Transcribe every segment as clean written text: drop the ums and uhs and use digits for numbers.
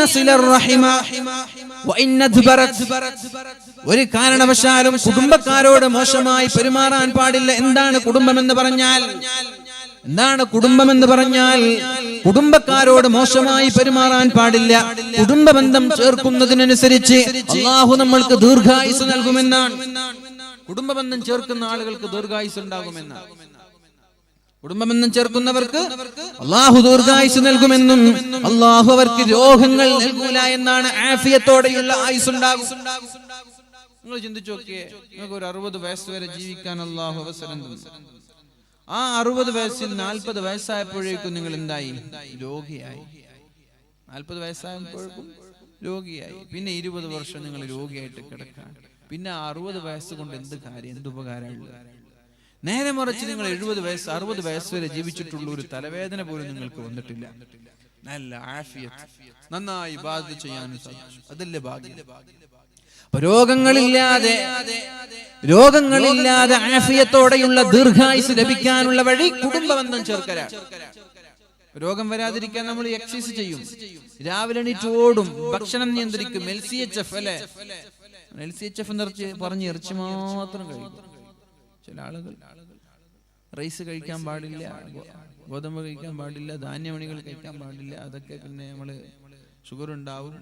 നസിലർ റഹിമ വഇൻ അദ്ബറത്. ഒരു കാരണവശാലും കുടുംബക്കാരോട് മോശമായി പെരുമാറാൻ പാടില്ല. എന്താണ് കുടുംബമെന്ന് പറഞ്ഞാൽ? കുടുംബക്കാരോട് മോശമായി പെരുമാറാൻ പാടില്ല. കുടുംബബന്ധം ചേർക്കുന്നതിനനുസരിച്ച് അല്ലാഹു നമ്മൾക്ക് ദീർഘായുസ് നൽകുമെന്നാണ്. കുടുംബബന്ധം ചേർക്കുന്ന ആളുകൾക്ക് ദീർഘായുസ് ഉണ്ടാകുമെന്നാണ്. കുടുംബബന്ധം ചേർക്കുന്നവർക്ക് അല്ലാഹു ദീർഘായുസ് നൽകുമെന്നും അല്ലാഹു അവർക്ക് രോഗങ്ങൾ നൽകൂല എന്നാണ്. ആഫിയത്തോടെയുള്ള ആയുസ് ഉണ്ടാകും. നിങ്ങൾ ചിന്തിച്ചു നോക്കിയേ, നിങ്ങൾക്ക് ഒരു 60 വയസ്സ് വരെ ജീവിക്കാൻ അല്ലാഹു അവസരം തന്നു. ആ 60 വയസ്സിൽ 40 വയസ്സായപ്പോഴേക്കും നിങ്ങൾ എന്തായി? രോഗിയായി. 40 വയസ്സായപ്പോഴേക്കും രോഗിയായി. പിന്നെ 20 വർഷം നിങ്ങൾ രോഗിയായിട്ട് കിടക്കാൻ. പിന്നെ 60 വയസ്സ് കൊണ്ട് എന്ത് കാര്യം, എന്ത് ഉപകാരമുള്ള? നേരെ മറിച്ച് നിങ്ങൾ 70 വയസ്സ് 60 വയസ്സ് വരെ ജീവിച്ചിട്ടുള്ള ഒരു തലവേദന പോലും നിങ്ങൾക്ക് വന്നിട്ടില്ല. നല്ല ആഫിയത്ത്, നന്നായി ഇബാദത്ത് ചെയ്യാനും സാധിച്ചു. അതല്ലേ ഭാഗ്യം. രോഗങ്ങളില്ലാതെ ആഫിയത്തോടെയുള്ള ദീർഘായുസ് ലഭിക്കാനുള്ള വഴി കുടുംബബന്ധം ചേർക്കലാണ്. രോഗം വരാതിരിക്കാൻ നമ്മൾ എക്സസൈസ് ചെയ്യും, രാവിലെ എണീറ്റ് ഓടും, ഭക്ഷണം നിയന്ത്രിക്കും. LCHF അല്ലെ, LCHF പറഞ്ഞ് ഇറച്ചി മാത്രം കഴിക്കും. ചില ആളുകൾ റൈസ് കഴിക്കാൻ പാടില്ല, ഗോതമ്പ് കഴിക്കാൻ പാടില്ല, ധാന്യമണികൾ കഴിക്കാൻ പാടില്ല. അതൊക്കെ പിന്നെ നമ്മള് ഷുഗർ ഉണ്ടാവും,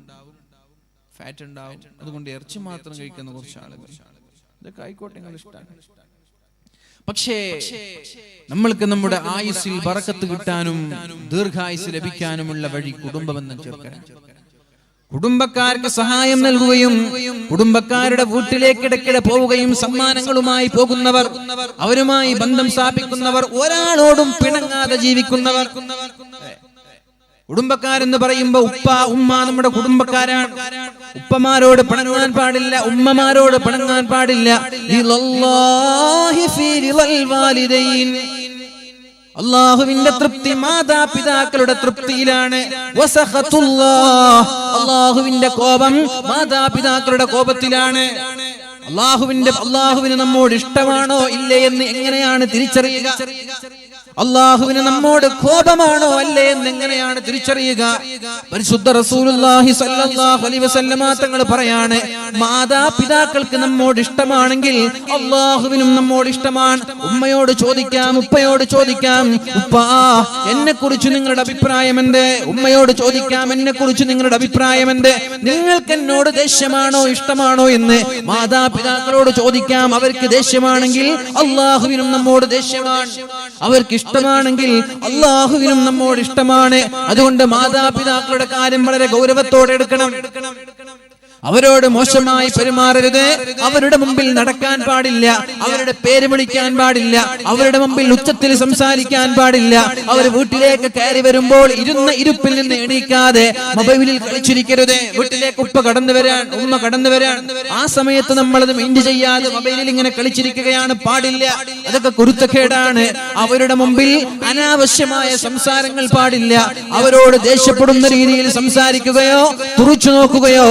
ഫാറ്റ് ഉണ്ടാവും. അതുകൊണ്ട് ഇറച്ചി മാത്രം കഴിക്കുന്ന കുറച്ച് ആളുകൾ. ഇതൊക്കെ ആയിക്കോട്ടെ, നിങ്ങൾ ഇഷ്ടമാണ്. പക്ഷേ നമ്മൾക്ക് നമ്മുടെ ആയുസ്സിൽ ബറക്കത്ത് കിട്ടാനും ദീർഘായുസ് ലഭിക്കാനുമുള്ള വഴി കുടുംബബന്ധം ചേർക്കാൻ. കുടുംബക്കാർക്ക് സഹായം നൽകുകയും കുടുംബക്കാരുടെ വീട്ടിലേക്ക് ഇടയ്ക്കിടെ പോവുകയും സമ്മാനങ്ങളുമായി പോകുന്നവർ, അവരുമായി ബന്ധം സ്ഥാപിക്കുന്നവർ, ഒരാളോടും പിണങ്ങാതെ ജീവിക്കുന്നവർ. കുടുംബക്കാരെന്ന് പറയുമ്പോ ഉപ്പ ഉമ്മ നമ്മുടെ കുടുംബക്കാരാണ്. ഉപ്പമാരോട് പിണങ്ങാൻ പാടില്ല, ഉമ്മമാരോട് പിണങ്ങാൻ പാടില്ല. അല്ലാഹുവിന്റെ തൃപ്തി മാതാപിതാക്കളുടെ തൃപ്തിയിലാണ്. അല്ലാഹുവിന്റെ കോപം മാതാപിതാക്കളുടെ കോപത്തിലാണ്. അല്ലാഹുവിന് നമ്മോട് ഇഷ്ടമാണോ ഇല്ലേ എന്ന് എങ്ങനെയാണ് തിരിച്ചറിയുക? അല്ലാഹുവിന് നമ്മോട് കോപമാണോ അല്ലേ എന്ന് എങ്ങനെയാണ് തിരിച്ചറിയുക? പരിശുദ്ധ റസൂലുള്ളാഹി സ്വല്ലല്ലാഹു അലൈഹി വസല്ലമ തങ്ങൾ പറയാണ്, മാതാപിതാക്കൾക്ക് നമ്മോട് ഇഷ്ടമാണെങ്കിൽ അല്ലാഹുവിനും നമ്മോട് ഇഷ്ടമാണ്. ഉമ്മയോട് ചോദിക്കാം, ഉപ്പയോട് ചോദിക്കാം, ഉപ്പാ എന്നെ കുറിച്ച് നിങ്ങളുടെ അഭിപ്രായം എന്ത്? ഉമ്മയോട് ചോദിക്കാം, എന്നെ കുറിച്ച് നിങ്ങളുടെ അഭിപ്രായം എന്ത്? നിങ്ങൾക്ക് എന്നോട് ദേഷ്യമാണോ ഇഷ്ടമാണോ എന്ന് മാതാപിതാക്കളോട് ചോദിക്കാം. അവർക്ക് ദേഷ്യമാണെങ്കിൽ അല്ലാഹുവിനും നമ്മോട് ദേഷ്യമാണ്. അവർക്ക് ഇഷ്ടമാണെങ്കിൽ അല്ലാഹുവിനും നമ്മോട് ഇഷ്ടമാണ്. അതുകൊണ്ട് മാതാപിതാക്കളുടെ കാര്യം വളരെ ഗൗരവത്തോടെ എടുക്കണം. അവരോട് മോശമായി പെരുമാറരുത്. അവരുടെ മുമ്പിൽ നടക്കാൻ പാടില്ല, അവരുടെ പേര് വിളിക്കാൻ പാടില്ല, അവരുടെ മുമ്പിൽ ഉച്ചത്തിൽ സംസാരിക്കാൻ പാടില്ല. അവർ വീട്ടിലേക്ക് കയറി വരുമ്പോൾ ഇരുന്ന ഇരുപ്പിൽ നിന്ന് എണീക്കാതെ മൊബൈലിൽ കളിച്ചിരിക്കരുത്. വീട്ടിലേക്ക് ഉപ്പ കടന്നു വരാൻ, ഉമ്മ കടന്നു വരാൻ, ആ സമയത്ത് നമ്മളത് മൈൻഡ് ചെയ്യാതെ മൊബൈലിൽ ഇങ്ങനെ കളിച്ചിരിക്കുകയാണ് പാടില്ല. അതൊക്കെ കുരുത്തക്കേടാണ്. അവരുടെ മുമ്പിൽ അനാവശ്യമായ സംസാരങ്ങൾ പാടില്ല. അവരോട് ദേഷ്യപ്പെടുന്ന രീതിയിൽ സംസാരിക്കുകയോ തുറിച്ചു നോക്കുകയോ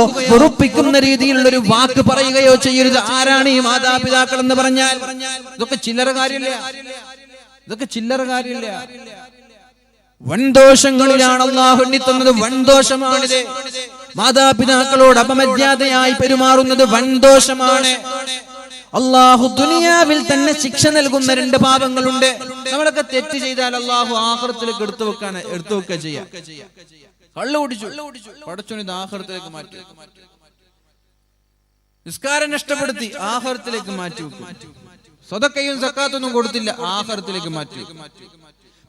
ക്കുന്ന രീതിയിലുള്ള ഒരു വാക്ക് പറയുകയോ ചെയ്യരുത്. ആരാണ് ഈ മാതാപിതാക്കൾ എന്ന് പറഞ്ഞാൽ? ഇതൊക്കെ ചില്ലറ കാര്യമില്ല. വൻദോഷങ്ങളിലാണ് അല്ലാഹു എണ്ണിത്തന്നത്. വൻദോഷമാണിത്. മാതാപിതാക്കളോട് അപമര്യാദയായി പെരുമാറുന്നത് വൻദോഷമാണ്. അല്ലാഹു ദുനിയാവിൽ തന്നെ ശിക്ഷ നൽകുന്ന 2 പാപങ്ങളുണ്ട്. നമ്മളൊക്കെ തെറ്റ് ചെയ്താൽ അല്ലാഹു ആഖിറത്തിലേക്ക് എടുത്തു വെക്കുക ചെയ്യാം. കള്ളു കുടിച്ചു, പടച്ചോൻ ഇത് ആഖിറത്തിലേക്ക് മാറ്റി. നിസ്കാരം നഷ്ടപ്പെടുത്തി, ആഖിറത്തിലേക്ക് മാറ്റി വെക്കും. സദഖയും സക്കാത്തൊന്നും കൊടുത്തില്ല, ആഖിറത്തിലേക്ക് മാറ്റി.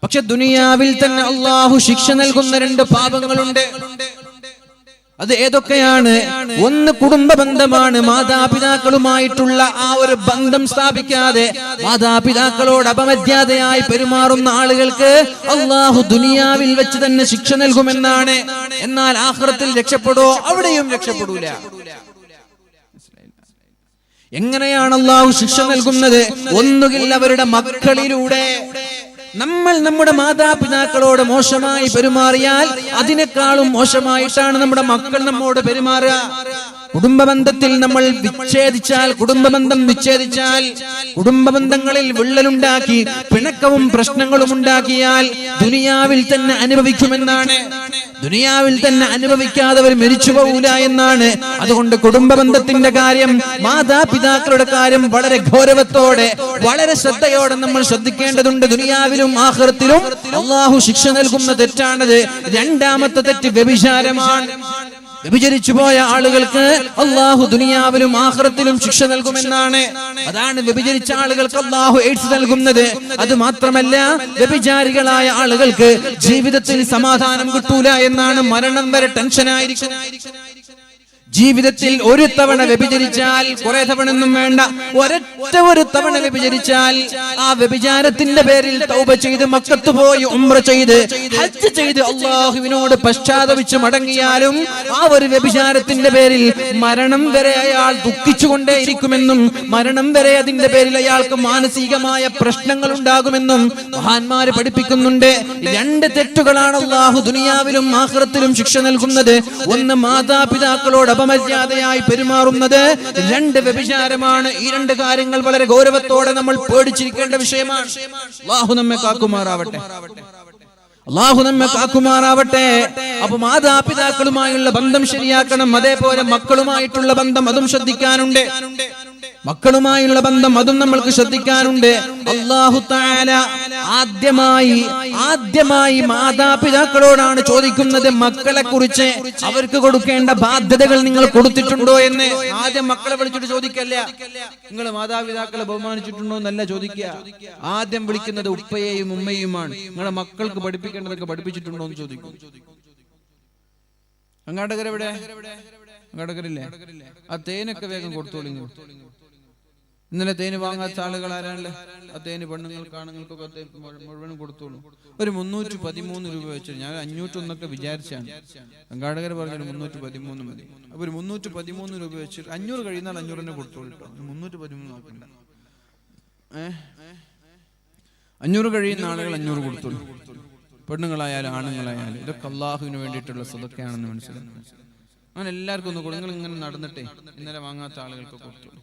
പക്ഷെ ദുനിയാവിൽ തന്നെ അല്ലാഹു ശിക്ഷ നൽകുന്ന 2 പാപങ്ങളുണ്ട്. അത് ഏതൊക്കെയാണ്? ഒന്ന് കുടുംബ ബന്ധമാണ്. മാതാപിതാക്കളുമായിട്ടുള്ള ആ ഒരു ബന്ധം സ്ഥാപിക്കാതെ മാതാപിതാക്കളോട് അപമര്യാദയായി പെരുമാറുന്ന ആളുകൾക്ക് അല്ലാഹു ദുനിയാവിൽ വെച്ച് തന്നെ ശിക്ഷ നൽകുമെന്നാണ്. എന്നാൽ ആഖിറത്തിൽ രക്ഷപ്പെടോ? അവിടെയും രക്ഷപ്പെടൂല. എങ്ങനെയാണ് അല്ലാഹു ശിക്ഷ നൽകുന്നത്? ഒന്നുകിൽ അവരുടെ മക്കളിലൂടെ. നമ്മൾ നമ്മുടെ മാതാപിതാക്കളോട് മോശമായി പെരുമാറിയാൽ അതിനേക്കാളും മോശമായിട്ടാണ് നമ്മുടെ മക്കൾ നമ്മോട് പെരുമാറുക. കുടുംബബന്ധത്തിൽ നമ്മൾ കുടുംബബന്ധം വിച്ഛേദിച്ചാൽ, കുടുംബബന്ധങ്ങളിൽ വിള്ളലുണ്ടാക്കി പിണക്കവും പ്രശ്നങ്ങളും ഉണ്ടാക്കിയാൽ ദുനിയാവിൽ തന്നെ അനുഭവിക്കുമെന്നാണ്. ദുനിയാവിൽ തന്നെ അനുഭവിക്കാതെ അവർ മരിച്ചു പോകൂല എന്നാണ്. അതുകൊണ്ട് കുടുംബ ബന്ധത്തിന്റെ കാര്യം, മാതാപിതാക്കളുടെ കാര്യം വളരെ ഗൗരവത്തോടെ, വളരെ ശ്രദ്ധയോടെ നമ്മൾ ശ്രദ്ധിക്കേണ്ടതുണ്ട്. ദുനിയാവിലും ആഖിറത്തിലും അല്ലാഹു ശിക്ഷ നൽകുന്ന തെറ്റാണത്. രണ്ടാമത്തെ തെറ്റ് വ്യഭിചാരമാണ്. വ്യഭിചരിച്ചു പോയ ആളുകൾക്ക് അല്ലാഹു ദുനിയാവിലും ആഖിറത്തിലും ശിക്ഷ നൽകുമെന്നാണ്. അതാണ് വ്യഭിചരിച്ച ആളുകൾക്ക് അല്ലാഹു എയ്ഡ്സ് നൽകുന്നത്. അത് മാത്രമല്ല, വ്യഭിചാരികളായ ആളുകൾക്ക് ജീവിതത്തിൽ സമാധാനം കിട്ടൂല എന്നാണ്. മരണം വരെ ടെൻഷനായിരിക്കും. ജീവിതത്തിൽ ഒരു തവണ വ്യഭിചരിച്ചാൽ, കുറെ തവണ ഒന്നും വേണ്ട, ഒരു തവണ വ്യഭിചരിച്ചാൽ ആ വ്യഭിചാരത്തിന്റെ പേരിൽ തൗബ ചെയ്ത് മക്കത്ത് പോയി ഉംറ ചെയ്ത് ഹജ്ജ് ചെയ്ത് അല്ലാഹുവിനോട് പശ്ചാത്തപിച്ച് മടങ്ങിയാലും ആ ഒരു വ്യഭിചാരത്തിന്റെ പേരിൽ മരണം വരെ അയാൾ ദുഃഖിച്ചുകൊണ്ടേയിരിക്കുമെന്നും മരണം വരെ അതിന്റെ പേരിൽ അയാൾക്ക് മാനസികമായ പ്രശ്നങ്ങൾ ഉണ്ടാകുമെന്നും മഹാന്മാര് പഠിപ്പിക്കുന്നുണ്ട്. രണ്ട് തെറ്റുകളാണ് അല്ലാഹു ദുനിയാവിലും ആഖിറത്തിലും ശിക്ഷ നൽകുന്നത്. ഒന്ന്, മാതാപിതാക്കളോട് അപമര്യാദയായി പെരുമാറുന്നത്. രണ്ട്, വ്യഭിചാരമാണ്. ഈ രണ്ട് കാര്യങ്ങൾ വളരെ ഗൗരവത്തോടെ നമ്മൾ പേടിച്ചിരിക്കേണ്ട വിഷയമാണ്. അല്ലാഹു നമ്മെ കാക്കുമാറാവട്ടെ. അല്ലാഹു നമ്മെ കാക്കുമാറാവട്ടെ. അപ്പൊ മാതാപിതാക്കളുമായുള്ള ബന്ധം ശരിയാക്കണം. അതേപോലെ മക്കളുമായിട്ടുള്ള ബന്ധം അതും ശ്രദ്ധിക്കാനുണ്ട്. മക്കളുമായുള്ള ബന്ധം അതും നമ്മൾക്ക് ശ്രദ്ധിക്കാനുണ്ട്. അല്ലാഹു തആല ആദ്യമായി മാതാപിതാക്കളോടാണ് ചോദിക്കുന്നത് മക്കളെ കുറിച്ച്. അവർക്ക് കൊടുക്കേണ്ട ബാധ്യതകൾ നിങ്ങൾ കൊടുത്തിട്ടുണ്ടോ എന്ന്. ആദ്യം മക്കളെ വിളിച്ചിട്ട് ചോദിക്കല്ല, നിങ്ങൾ മാതാപിതാക്കളെ ബഹുമാനിച്ചിട്ടുണ്ടോ എന്നല്ല ചോദിക്കുക. ആദ്യം വിളിക്കുന്നത് ഉപ്പയെയും ഉമ്മയുമാണ്. നിങ്ങളെ മക്കൾക്ക് പഠിപ്പിക്കേണ്ടതൊക്കെ പഠിപ്പിച്ചിട്ടുണ്ടോ എന്ന് ചോദിക്കും. അങ്ങാടകരെവിടെ? അങ്ങാടകരില്ലേ? ആ തേനൊക്കെ വേഗം കൊടുത്തോളി. ഇന്നലെ തേന് വാങ്ങാത്ത ആളുകൾ ആരാണല്ലേ? ആ തേന് പെണ്ണുങ്ങൾക്ക് ആണുങ്ങൾക്കൊക്കെ മുഴുവനും കൊടുത്തോളൂ. ഒരു 313 രൂപ വെച്ചു. ഞാൻ 501 വിചാരിച്ചാണ്. സംഘാടകർ പറഞ്ഞൊരു 313 മതി. അപ്പൊ ഒരു 313 രൂപ വെച്ച് 500 കഴിയുന്നാൽ 500 തന്നെ കൊടുത്തോളൂ. 313 നോക്കണ്ട. 500 കഴിയുന്ന ആളുകൾ 500 കൊടുത്തോളൂ. പെണ്ണുങ്ങളായാലും ആണുങ്ങളായാലും ഇതൊക്കെ അല്ലാഹുവിന് വേണ്ടിയിട്ടുള്ള സദഖയാണെന്ന് മനസ്സിലാക്കണം. അങ്ങനെ എല്ലാവർക്കും ഒന്ന് കൊടുങ്ങൾ. ഇങ്ങനെ നടന്നിട്ടേ ഇന്നലെ വാങ്ങാത്ത ആളുകൾക്ക് കൊടുത്തോളൂ.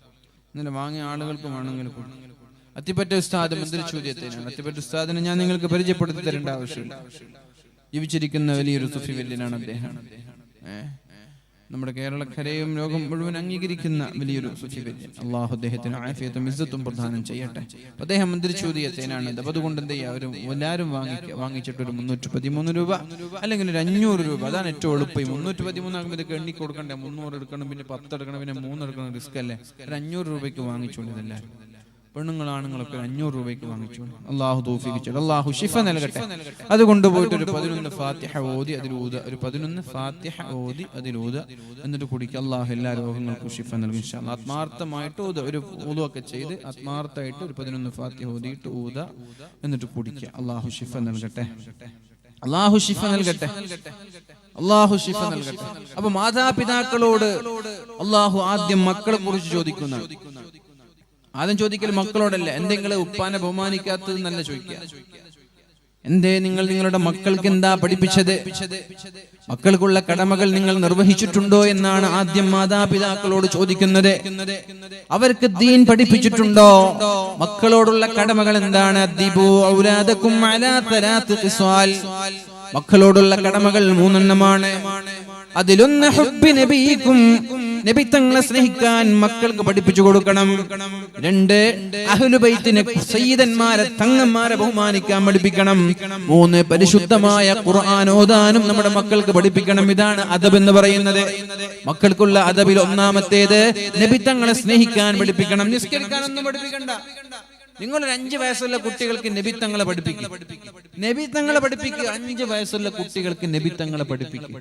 ഇന്നലെ വാങ്ങിയ ആളുകൾക്കും ആണെങ്കിൽ കൊടുക്കും. അത്തിപ്പറ്റ ഉസ്താദ് എന്തൊരു ചോദ്യത്തിനാണ്. അത്തിപ്പറ്റ ഉസ്താദിനെ ഞാൻ നിങ്ങൾക്ക് പരിചയപ്പെടുത്തി തരേണ്ട ആവശ്യമില്ല. ജീവിച്ചിരിക്കുന്ന വലിയൊരു സുഫി വല്യനാണ് അദ്ദേഹം. നമ്മുടെ കേരളക്കരയും ലോകം മുഴുവൻ അംഗീകരിക്കുന്ന വലിയൊരു സുഫി വല്യൻ. അള്ളാഹു അദ്ദേഹത്തിന് ആഫിയത്തും ഇസ്സത്തും പ്രദാനം ചെയ്യട്ടെ. അദ്ദേഹം എന്തൊരു ചോദ്യത്തിനാണ്. അതുകൊണ്ട് എന്ത് ചെയ്യുക, എല്ലാവരും വാങ്ങിച്ചിട്ട് ഒരു 313 രൂപ അല്ലെങ്കിൽ ഒരു 500 രൂപ. അതാണ് ഏറ്റവും എളുപ്പം. 313 ആകുമ്പോൾ ഇതൊക്കെ എണ്ണി കൊടുക്കണ്ടേ. 300 എടുക്കണം, പിന്നെ 10 എടുക്കണം, പിന്നെ 3 എടുക്കണം. റിസ്ക് അല്ലേ? ഒരു 500 രൂപയ്ക്ക് വാങ്ങിച്ചോളൂ. എല്ലാവരും പെണ്ണുങ്ങളാണുങ്ങളൊക്കെ 500 രൂപയ്ക്ക് വാങ്ങിച്ചോളൂ. അള്ളാഹു തൗഫീഖ് ചെയ്യട്ടെ. അള്ളാഹു ശിഫ നൽകട്ടെ. അതുകൊണ്ട് പോയിട്ട് ഒരു 11 ഫാത്തിഹ ഓതി അതിലൂത, ഒരു 11 ഫാത്തിഹ ഓതി അതിലൂത, എന്നിട്ട് കുടിക്കുക. അള്ളാഹു എല്ലാ രോഗങ്ങൾക്കും ശിഫ നൽകും ഇൻഷാ അല്ലാഹ്. ആത്മാർത്ഥമായിട്ട് ഒരു ഊതുവൊക്കെ ചെയ്ത് ആത്മാർത്ഥമായിട്ട് ഒരു 11 ഫാത്തിഹ ഓതിയിട്ട് ഊത, എന്നിട്ട് കുടിക്കുക. അള്ളാഹു ശിഫ നൽകട്ടെ. അള്ളാഹു ശിഫ നൽകട്ടെ. അള്ളാഹു ശിഫ നൽകട്ടെ. അപ്പൊ മാതാപിതാക്കളോട് അള്ളാഹു ആദ്യം മക്കളെ കുറിച്ച് ചോദിക്കുന്നതാണ്. ആദ്യം ചോദിക്കൽ മക്കളോടല്ല. എന്തെങ്കിലും ഉപ്പാനെ ബഹുമാനിക്കാത്തത് നല്ല ചോദിക്കുക. എന്തേ നിങ്ങൾ നിങ്ങളുടെ മക്കൾക്ക് എന്താ പഠിപ്പിച്ചത്? മക്കൾക്കുള്ള കടമകൾ നിങ്ങൾ നിർവഹിച്ചിട്ടുണ്ടോ എന്നാണ് ആദ്യം മാതാപിതാക്കളോട് ചോദിക്കുന്നത്. അവർക്ക് ദീൻ പഠിപ്പിച്ചിട്ടുണ്ടോ? മക്കളോടുള്ള കടമകൾ എന്താണ്? അദ്ദിബു ഔലാദകും അലാ തലാത്ത് ഖിസ്വാൽ. മക്കളോടുള്ള കടമകൾ 3 എണ്ണമാണ്. അതിലൊന്ന് ഹുബ്ബി നബിയിക്കും, നബി തങ്ങളെ സ്നേഹിക്കാൻ മക്കൾക്ക് പഠിപ്പിച്ചു കൊടുക്കണം. 2, അഹ്ലു ബൈത്തിനെ, സയ്യിദന്മാരെ, തങ്ങന്മാരെ ബഹുമാനിക്കാൻ പഠിപ്പിക്കണം. 3, പരിശുദ്ധമായ ഖുർആൻ ഓതാനും നമ്മുടെ മക്കൾക്ക് പഠിപ്പിക്കണം. ഇതാണ് അദബ് എന്ന് പറയുന്നത്. മക്കൾക്കുള്ള അദബിൽ ഒന്നാമത്തേത് നബി തങ്ങളെ സ്നേഹിക്കാൻ പഠിപ്പിക്കണം. നിസ്കരിക്കാനൊന്നും പഠിപ്പിക്കണ്ട. നിങ്ങളൊരു 5 വയസ്സുള്ള കുട്ടികൾക്ക് നബി തങ്ങളെ പഠിപ്പിക്കും. നബി തങ്ങളെ പഠിപ്പിക്കുക. 5 വയസ്സുള്ള കുട്ടികൾക്ക് നബി തങ്ങളെ പഠിപ്പിക്കും.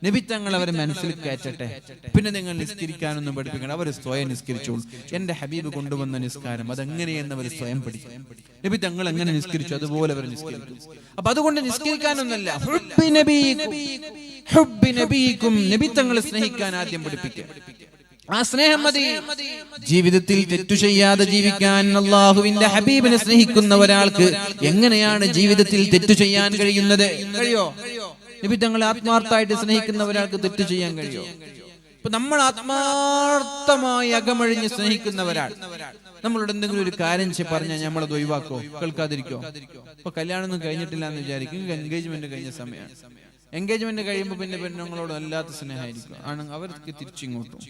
നബി തങ്ങൾ അവരെ മനസ്സിൽ കയറ്റട്ടെ. പിന്നെ നിങ്ങൾ നിസ്കരിക്കാനൊന്നും പഠിപ്പിക്കണം. അവർ സ്വയം നിസ്കരിച്ചോളൂ. എന്റെ ഹബീബ് കൊണ്ടുവന്ന നിസ്കാരം അതെങ്ങനെയെന്ന് അവർ സ്വയം പഠിക്കും. നബി തങ്ങൾ എങ്ങനെ നിസ്കരിച്ചു അതുപോലെ അവർ നിസ്കരിക്കും. അപ്പൊ അതുകൊണ്ട് നിസ്കരിക്കാനൊന്നല്ല, ഹുബ്ബി നബിയിക്കും, നബി തങ്ങളെ സ്നേഹിക്കാൻ ആദ്യം പഠിപ്പിക്കുക. ആ സ്നേഹം മതി. ജീവിതത്തിൽ തെറ്റു ചെയ്യാതെ ജീവിക്കാൻ അല്ലാഹുവിന്റെ ഹബീബിനെ സ്നേഹിക്കുന്ന ഒരാൾക്ക് എങ്ങനെയാണ് ജീവിതത്തിൽ തെറ്റു ചെയ്യാൻ കഴിയുന്നത്? കഴിയോ? നബി തങ്ങളെ ആത്മാർത്ഥമായിട്ട് സ്നേഹിക്കുന്ന ഒരാൾക്ക് തെറ്റു ചെയ്യാൻ കഴിയോ? ഇപ്പൊ നമ്മൾ ആത്മാർത്ഥമായി അകമഴിഞ്ഞ് സ്നേഹിക്കുന്ന ഒരാൾ നമ്മളോട് എന്തെങ്കിലും ഒരു കാര്യം പറഞ്ഞാൽ നമ്മളത് ഒഴിവാക്കോ, കേൾക്കാതിരിക്കോ? ഇപ്പൊ കല്യാണം ഒന്നും കഴിഞ്ഞിട്ടില്ല എന്ന് വിചാരിക്കും. എൻഗേജ്മെന്റ് കഴിഞ്ഞ സമയമാണ്. എൻഗേജ്മെന്റ് കഴിയുമ്പോൾ പിന്നെ പെണ്ണുങ്ങളോട് വല്ലാത്ത സ്നേഹമായിരിക്കും ആണ് അവർക്ക് തിരിച്ചിങ്ങോട്ടും.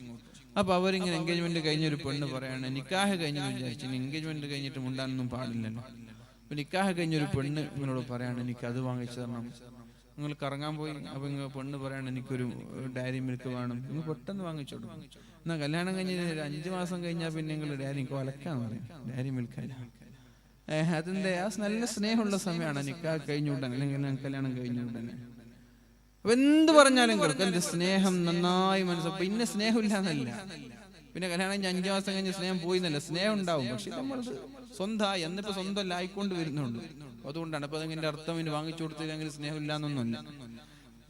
അപ്പൊ അവരിങ്ങനെ എൻഗേജ്മെന്റ് കഴിഞ്ഞൊരു പെണ്ണ് പറയാണ് നിക്കാഹ് കഴിഞ്ഞെന്ന് വിചാരിച്ചു, എൻഗേജ്മെന്റ് കഴിഞ്ഞിട്ട് മുണ്ടാനൊന്നും പാടില്ലല്ലോ. അപ്പൊ നിക്കാഹ് കഴിഞ്ഞൊരു പെണ്ണ് നിങ്ങളോട് പറയാണ് എനിക്ക് അത് വാങ്ങിച്ചു തരണം. നിങ്ങൾ കറങ്ങാൻ പോയി, അപ്പൊ നിങ്ങൾ പെണ്ണ് പറയാണ് എനിക്കൊരു ഡയറി മിൽക്ക് വേണം, നിങ്ങൾ പെട്ടെന്ന് വാങ്ങിച്ചു കൊടുക്കും. എന്നാൽ കല്യാണം കഴിഞ്ഞ് 5 മാസം കഴിഞ്ഞാൽ പിന്നെ നിങ്ങൾ ഡയറി കൊലക്കാന്ന് പറയും, ഡയറി മിൽക്കല്ല. അതിന്റെ ആ നല്ല സ്നേഹമുള്ള സമയമാണ് നിക്കാഹ് കഴിഞ്ഞുവിടാൻ, അല്ലെങ്കിൽ കല്യാണം കഴിഞ്ഞുവിടാൻ. അപ്പൊ എന്ത് പറഞ്ഞാലും കേൾക്കും, എന്റെ സ്നേഹം നന്നായി മനസ്സിലാക്കും. പിന്നെ സ്നേഹമില്ല എന്നല്ല, പിന്നെ കല്യാണം കഴിഞ്ഞ് 5 മാസം കഴിഞ്ഞ് സ്നേഹം പോയി എന്നല്ല, സ്നേഹം ഉണ്ടാവും. പക്ഷെ നമ്മൾ സ്വന്തമായി എന്നിപ്പോ സ്വന്തമല്ല ആയിക്കൊണ്ട് വരുന്നുണ്ട്. അതുകൊണ്ടാണ് അപ്പൊ അതിന്റെ അർത്ഥം ഇനി വാങ്ങിച്ചു കൊടുത്തില്ലെങ്കിൽ സ്നേഹമില്ല എന്നൊന്നുമല്ല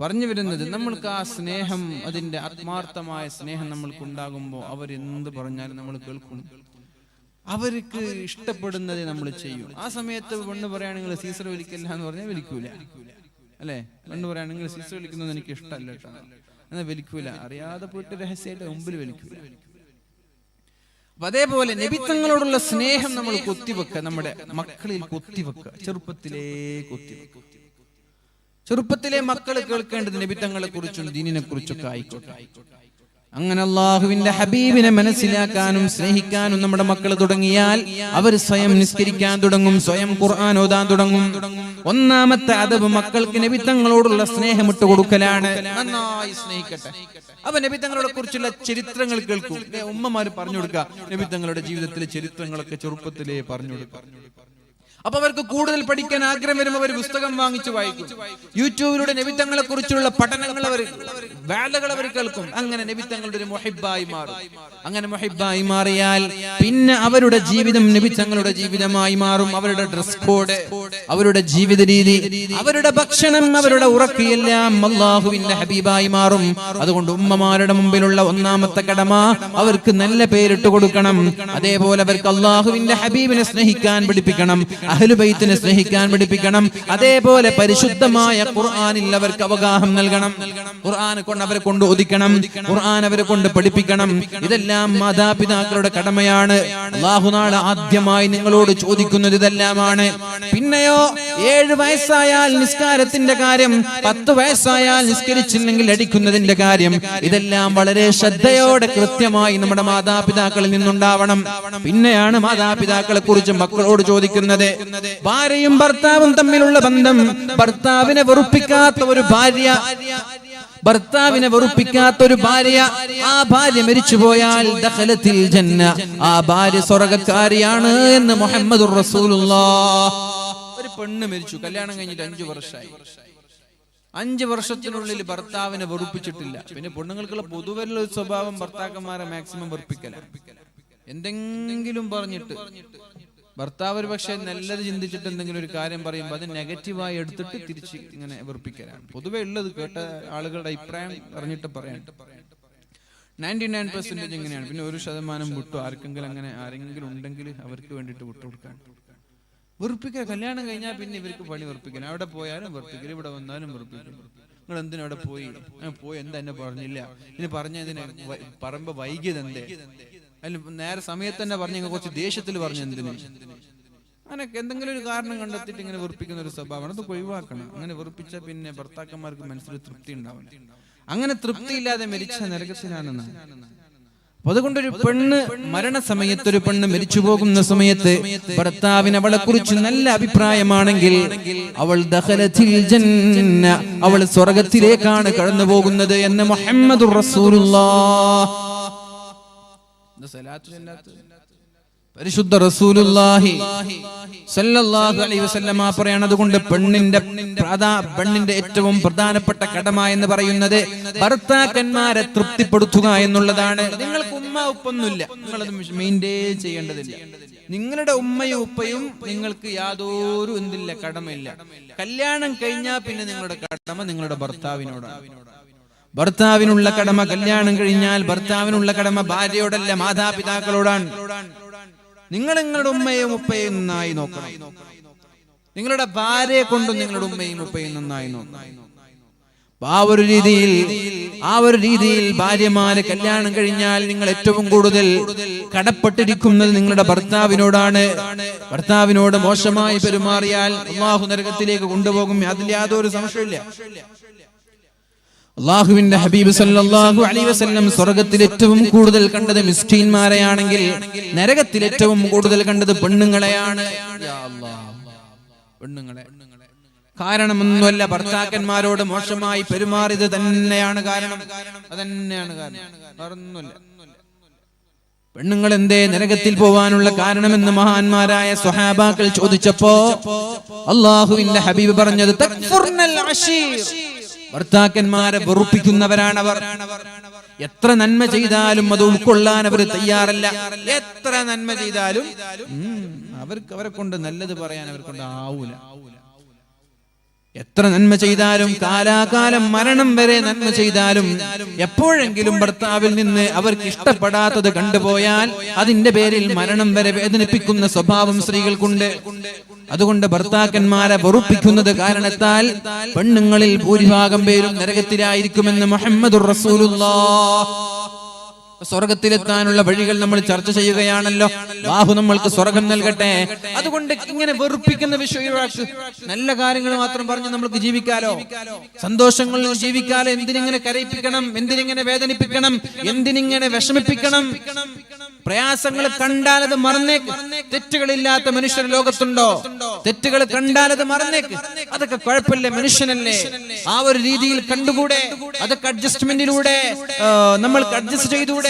പറഞ്ഞു വരുന്നത്. നമ്മൾക്ക് ആ സ്നേഹം, അതിന്റെ ആത്മാർത്ഥമായ സ്നേഹം നമ്മൾക്ക് ഉണ്ടാകുമ്പോൾ അവരെന്ത് പറഞ്ഞാലും നമ്മൾ കേൾക്കും. അവർക്ക് ഇഷ്ടപ്പെടുന്നതേ നമ്മൾ ചെയ്യും. ആ സമയത്ത് പെണ്ണ് പറയുകയാണെങ്കിൽ സീസർ വലിക്കില്ല എന്ന് പറഞ്ഞാൽ വലിക്കൂല അല്ലെ. പെണ്ണ് പറയുകയാണെങ്കിൽ സീസർ വലിക്കുന്നത് എനിക്ക് ഇഷ്ടമല്ല കേട്ടോ എന്നാൽ വലിക്കൂല, അറിയാതെ പോയിട്ട് രഹസ്യമായിട്ട് മുമ്പിൽ വലിക്കൂല. അപ്പൊ അതേപോലെ നബിത്തങ്ങളോടുള്ള സ്നേഹം നമ്മൾ കൊത്തിവെക്കുക, നമ്മുടെ മക്കളിൽ കൊത്തിവെക്കുക, ചെറുപ്പത്തിലേ കൊത്തിവെക്കുക. ചെറുപ്പത്തിലെ മക്കൾ കേൾക്കേണ്ടത് നബിത്തങ്ങളെ കുറിച്ചും ദീനിനെ കുറിച്ചൊക്കെ ആയിക്കോട്ടെ. അങ്ങനെ അല്ലാഹുവിന്റെ ഹബീബിനെ മനസ്സിലാക്കാനും സ്നേഹിക്കാനും നമ്മുടെ മക്കൾ തുടങ്ങിയാൽ അവർ സ്വയം നിസ്കരിക്കാൻ തുടങ്ങും, സ്വയം ഖുർആൻ ഓതാൻ തുടങ്ങും. ഒന്നാമത്തെ അദബ് മക്കൾക്ക് നബിത്തങ്ങളോടുള്ള സ്നേഹം ഇട്ട് കൊടുക്കലാണ്. നന്നായി സ്നേഹിക്കട്ടെ. അപ്പൊ നബിത്തങ്ങളെ കുറിച്ചുള്ള ചരിത്രങ്ങൾ കേൾക്കും. ഉമ്മമാര് പറഞ്ഞു കൊടുക്കുക, നബിത്തങ്ങളുടെ ജീവിതത്തിലെ ചരിത്രങ്ങളൊക്കെ ചെറുപ്പത്തിലേ പറഞ്ഞു കൊടുക്കുക. അപ്പൊ അവർക്ക് കൂടുതൽ പഠിക്കാൻ ആഗ്രഹം വരുമ്പോൾ അവർ പുസ്തകം വാങ്ങിച്ചു വായിക്കും. യൂട്യൂബിലൂടെ നബിത്തങ്ങളെ കുറിച്ചുള്ള പഠനങ്ങൾ അവർ വേളകൾ അവർ കേൾക്കും. അങ്ങനെ നബിത്തങ്ങളുടെ ഒരു മുഹിബ്ബായി മാറും. അങ്ങനെ മുഹിബ്ബായി മാറിയാൽ പിന്നെ അവരുടെ ജീവിതം നബിത്തങ്ങളുടെ ജീവിതമായി മാറും. അവരുടെ ഡ്രസ് കോഡ്, അവരുടെ ജീവിത രീതി, അവരുടെ ഭക്ഷണം, അവരുടെ ഉറക്കെല്ലാം അല്ലാഹുവിന്റെ ഹബീബായി മാറും. അതുകൊണ്ട് ഉമ്മമാരുടെ മുമ്പിലുള്ള ഒന്നാമത്തെ കടമ അവർക്ക് നല്ല പേരിട്ട് കൊടുക്കണം. അതേപോലെ അവർക്ക് അല്ലാഹുവിന്റെ ഹബീബിനെ സ്നേഹിക്കാൻ പഠിപ്പിക്കണം, അഹ്ലുബൈത്തിനെ സ്നേഹിക്കാൻ പഠിപ്പിക്കണം. അതേപോലെ പരിശുദ്ധമായ ഖുർആനിൽ അവർക്ക് അവഗാഹം നൽകണം. ഖുർആൻ കൊണ്ട് അവരെ കൊണ്ട് ഒതുക്കണം, ഖുർആൻ അവരെ കൊണ്ട് പഠിപ്പിക്കണം. ഇതെല്ലാം മാതാപിതാക്കളുടെ കടമയാണ്. അല്ലാഹു നാളെ ആദ്യമായി നിങ്ങളോട് ചോദിക്കുന്നത് ഇതെല്ലാമാണ്. പിന്നെയോ 7 വയസ്സായാൽ നിസ്കാരത്തിന്റെ കാര്യം, 10 വയസ്സായാൽ നിസ്കരിച്ചില്ലെങ്കിൽ അടിക്കുന്നതിന്റെ കാര്യം, ഇതെല്ലാം വളരെ ശ്രദ്ധയോടെ കൃത്യമായി നമ്മുടെ മാതാപിതാക്കളിൽ നിന്നുണ്ടാവണം. പിന്നെയാണ് മാതാപിതാക്കളെ കുറിച്ച് മക്കളോട് ചോദിക്കുന്നത്. ഭാര്യയും ഭർത്താവും തമ്മിലുള്ള ബന്ധം, ഭർത്താവിനെ വെറുപ്പിക്കാത്ത ഒരു ഭാര്യ, ഭർത്താവിനെ വെറുപ്പിക്കാത്ത ഒരു ഭാര്യ, ആ ഭാര്യ മരിച്ചുപോയാൽ ദഖലത്തിൽ ജന്ന, ആ ഭാര്യ സ്വർഗ്ഗക്കാരിയാണ് എന്ന് മുഹമ്മദുർ റസൂലുള്ളാഹ്. ഒരു പെണ്ണ് മരിച്ചു, കല്യാണം കഴിഞ്ഞിട്ട് 5 വർഷമായി. 5 വർഷത്തിനുള്ളിൽ ഭർത്താവിനെ വെറുപ്പിച്ചിട്ടില്ല. പിന്നെ പെണ്ണുങ്ങൾക്കുള്ള പൊതുവെയുള്ള ഒരു സ്വഭാവം ഭർത്താക്കന്മാരെ മാക്സിമം വെറുപ്പിക്കലാണ്. എന്തെങ്കിലും പറഞ്ഞിട്ട് ഭർത്താവ് ഒരു പക്ഷേ നല്ലത് ചിന്തിച്ചിട്ട് എന്തെങ്കിലും ഒരു കാര്യം പറയുമ്പോൾ അത് നെഗറ്റീവായി എടുത്തിട്ട് തിരിച്ച് ഇങ്ങനെ വെറുപ്പിക്കലാണ് പൊതുവെ ഉള്ളത്. കേട്ട ആളുകളുടെ അഭിപ്രായം പറഞ്ഞിട്ട് പറയാൻ 99% ഇങ്ങനെയാണ്. പിന്നെ 1% വിട്ടു, ആർക്കെങ്കിലും അങ്ങനെ ആരെങ്കിലും ഉണ്ടെങ്കിൽ അവർക്ക് വേണ്ടിയിട്ട് വിട്ടുകൊടുക്കാൻ. വെറുപ്പിക്കുക, കല്യാണം കഴിഞ്ഞാൽ പിന്നെ ഇവർക്ക് പണി വെറുപ്പിക്കണം. അവിടെ പോയാലും വെറുപ്പിക്കൽ, ഇവിടെ വന്നാലും വെറുപ്പിക്കും. നിങ്ങൾ എന്തിനും അവിടെ പോയി എന്താ എന്നെ പറഞ്ഞില്ല, ഇനി പറഞ്ഞതിന് പറയുമ്പോ വൈകിയത് എന്തേ, അതിൽ നേരെ സമയത്ത് തന്നെ പറഞ്ഞ കുറച്ച് ദേഷ്യത്തിൽ പറഞ്ഞു എന്തിന്, അങ്ങനെ എന്തെങ്കിലും ഒരു കാരണം കണ്ടെത്തിയിട്ട് ഇങ്ങനെ വെറുപ്പിക്കുന്ന ഒരു സ്വഭാവമാണ്. അത് ഒഴിവാക്കണം. അങ്ങനെ വെറുപ്പിച്ച പിന്നെ ഭർത്താക്കന്മാർക്ക് മനസ്സിൽ തൃപ്തി ഉണ്ടാവില്ല. അങ്ങനെ തൃപ്തിയില്ലാതെ മരിച്ച നരകത്തിലാണെന്ന്. അതുകൊണ്ടൊരു പെണ്ണ് മരണസമയത്ത്, ഒരു പെണ്ണ് മരിച്ചു പോകുന്ന സമയത്ത് ഭർത്താവിന് അവളെ കുറിച്ച് നല്ല അഭിപ്രായമാണെങ്കിൽ അവൾ ദഖലത്തിൽ ജന്ന, അവൾ സ്വർഗ്ഗത്തിലേക്കാണ് കടന്നു പോകുന്നത് എന്ന് മുഹമ്മദുർ റസൂലുള്ളാഹ്. പരിശുദ്ധ റസൂലുള്ളാഹി സ്വല്ലല്ലാഹു അലൈഹി വസല്ലമ പറയാണ്, അതുകൊണ്ട് പെണ്ണിന്റെ ഏറ്റവും പ്രധാനപ്പെട്ട കടമ എന്ന് പറയുന്നത് ഭർത്താക്കന്മാരെ തൃപ്തിപ്പെടുത്തുക എന്നുള്ളതാണ്. നിങ്ങൾക്ക് ഉമ്മ ഉപ്പൊന്നുമില്ല, നിങ്ങളത് മെയിൻറ്റെയിൻ ചെയ്യേണ്ടതില്ല. നിങ്ങളുടെ ഉമ്മയും ഉപ്പയും നിങ്ങൾക്ക് യാതൊരു എന്തില്ല, കടമയില്ല. കല്യാണം കഴിഞ്ഞാൽ പിന്നെ നിങ്ങളുടെ കടമ നിങ്ങളുടെ ഭർത്താവിനോടാണ്. ഭർത്താവിനുള്ള കടമ കല്യാണം കഴിഞ്ഞാൽ ഭർത്താവിനുള്ള കടമ ഭാര്യയോടല്ല, മാതാപിതാക്കളോടാണ്. നിങ്ങൾ നിങ്ങളുടെ ഉമ്മയും ഉപ്പയും നന്നായി നോക്കണം. നിങ്ങളുടെ ഭാര്യയെ കൊണ്ടും നിങ്ങളുടെ ഉമ്മയും ഉപ്പയും നന്നായി നോക്കണം. ആ ഒരു രീതിയിൽ ഭാര്യമാരെ കല്യാണം കഴിഞ്ഞാൽ നിങ്ങൾ ഏറ്റവും കൂടുതൽ കടപ്പെട്ടിരിക്കുന്നത് നിങ്ങളുടെ ഭർത്താവിനോടാണ്. ഭർത്താവിനോട് മോശമായി പെരുമാറിയാൽ അല്ലാഹു നരകത്തിലേക്ക് കൊണ്ടുപോകും, അതിൽ യാതൊരു സംശയമില്ല. അല്ലാഹുവിന്റെ ഹബീബ് സല്ലല്ലാഹു അലൈഹി വസല്ലം സ്വർഗ്ഗത്തിൽ ഏറ്റവും കൂടുതൽ കണ്ടത് മിസ്കീന്മാരെയാണെങ്കിൽ നരകത്തിൽ ഏറ്റവും കൂടുതൽ കണ്ടത് പെണ്ണുങ്ങളെയാണ്. യാ അല്ലാഹ്, പെണ്ണുങ്ങളെ. കാരണമൊന്നുമല്ല, ഭർത്താക്കന്മാരോട് മോശമായി പെരുമാറിയത് തന്നെയാണ് കാരണം. അതന്നെയാണ് കാരണം, വേറൊന്നുമല്ല. പെണ്ണുങ്ങൾ എന്തേ നരകത്തിൽ പോവാനുള്ള കാരണമെന്ന് മഹാന്മാരായ സ്വഹാബാക്കൾ ചോദിച്ചപ്പോ അല്ലാഹുവിന്റെ ഹബീബ് പറഞ്ഞത് തക്ഫുർനൽ അശീർ, ഭർത്താക്കന്മാരെ വെറുപ്പിക്കുന്നവരാണവർ. എത്ര നന്മ ചെയ്താലും അത് ഉൾക്കൊള്ളാൻ അവർ തയ്യാറല്ല. എത്ര നന്മ ചെയ്താലും അവരെ കൊണ്ട് നല്ലത് പറയാൻ അവരെ കൊണ്ട് ആവൂല. എത്ര നന്മ ചെയ്താലും, കാലാകാലം മരണം വരെ നന്മ ചെയ്താലും എപ്പോഴെങ്കിലും ഭർത്താവിൽ നിന്ന് അവർക്ക് ഇഷ്ടപ്പെടാത്തത് കണ്ടുപോയാൽ അതിന്റെ പേരിൽ മരണം വരെ വേദനിപ്പിക്കുന്ന സ്വഭാവം സ്ത്രീകൾക്കുണ്ട്. അതുകൊണ്ട് ഭർത്താക്കന്മാരെ വെറുപ്പിക്കുന്നത് കാരണത്താൽ പെണ്ണുങ്ങളിൽ ഭൂരിഭാഗം പേരും നരകത്തിലായിരിക്കുമെന്ന് മുഹമ്മദുർ റസൂലുള്ളാഹ്. സ്വർഗത്തിലെത്താനുള്ള വഴികൾ നമ്മൾ ചർച്ച ചെയ്യുകയാണല്ലോ. അല്ലാഹു നമ്മൾക്ക് സ്വർഗം നൽകട്ടെ. അതുകൊണ്ട് ഇങ്ങനെ വെറുപ്പിക്കുന്ന വിഷയം, നല്ല കാര്യങ്ങൾ മാത്രം പറഞ്ഞ് നമ്മൾക്ക് ജീവിക്കാലോ, സന്തോഷങ്ങളിൽ ജീവിക്കാലോ. എന്തിനിങ്ങനെ കരയിപ്പിക്കണം, എന്തിനിങ്ങനെ വേദനിപ്പിക്കണം, എന്തിനിങ്ങനെ വിഷമിപ്പിക്കണം? പ്രയാസങ്ങൾ കണ്ടാൽ അത് മറന്നേക്ക്. തെറ്റുകളില്ലാത്ത മനുഷ്യർ ലോകത്തുണ്ടോ? തെറ്റുകൾ കണ്ടാൽ അത് മറന്നേക്ക്. അതൊക്കെ കുഴപ്പമില്ല, മനുഷ്യനല്ലേ. ആ ഒരു രീതിയിൽ കണ്ടുകൂടെ? അതൊക്കെ അഡ്ജസ്റ്റ്മെന്റിലൂടെ നമ്മൾക്ക് അഡ്ജസ്റ്റ് ചെയ്തുകൂടെ?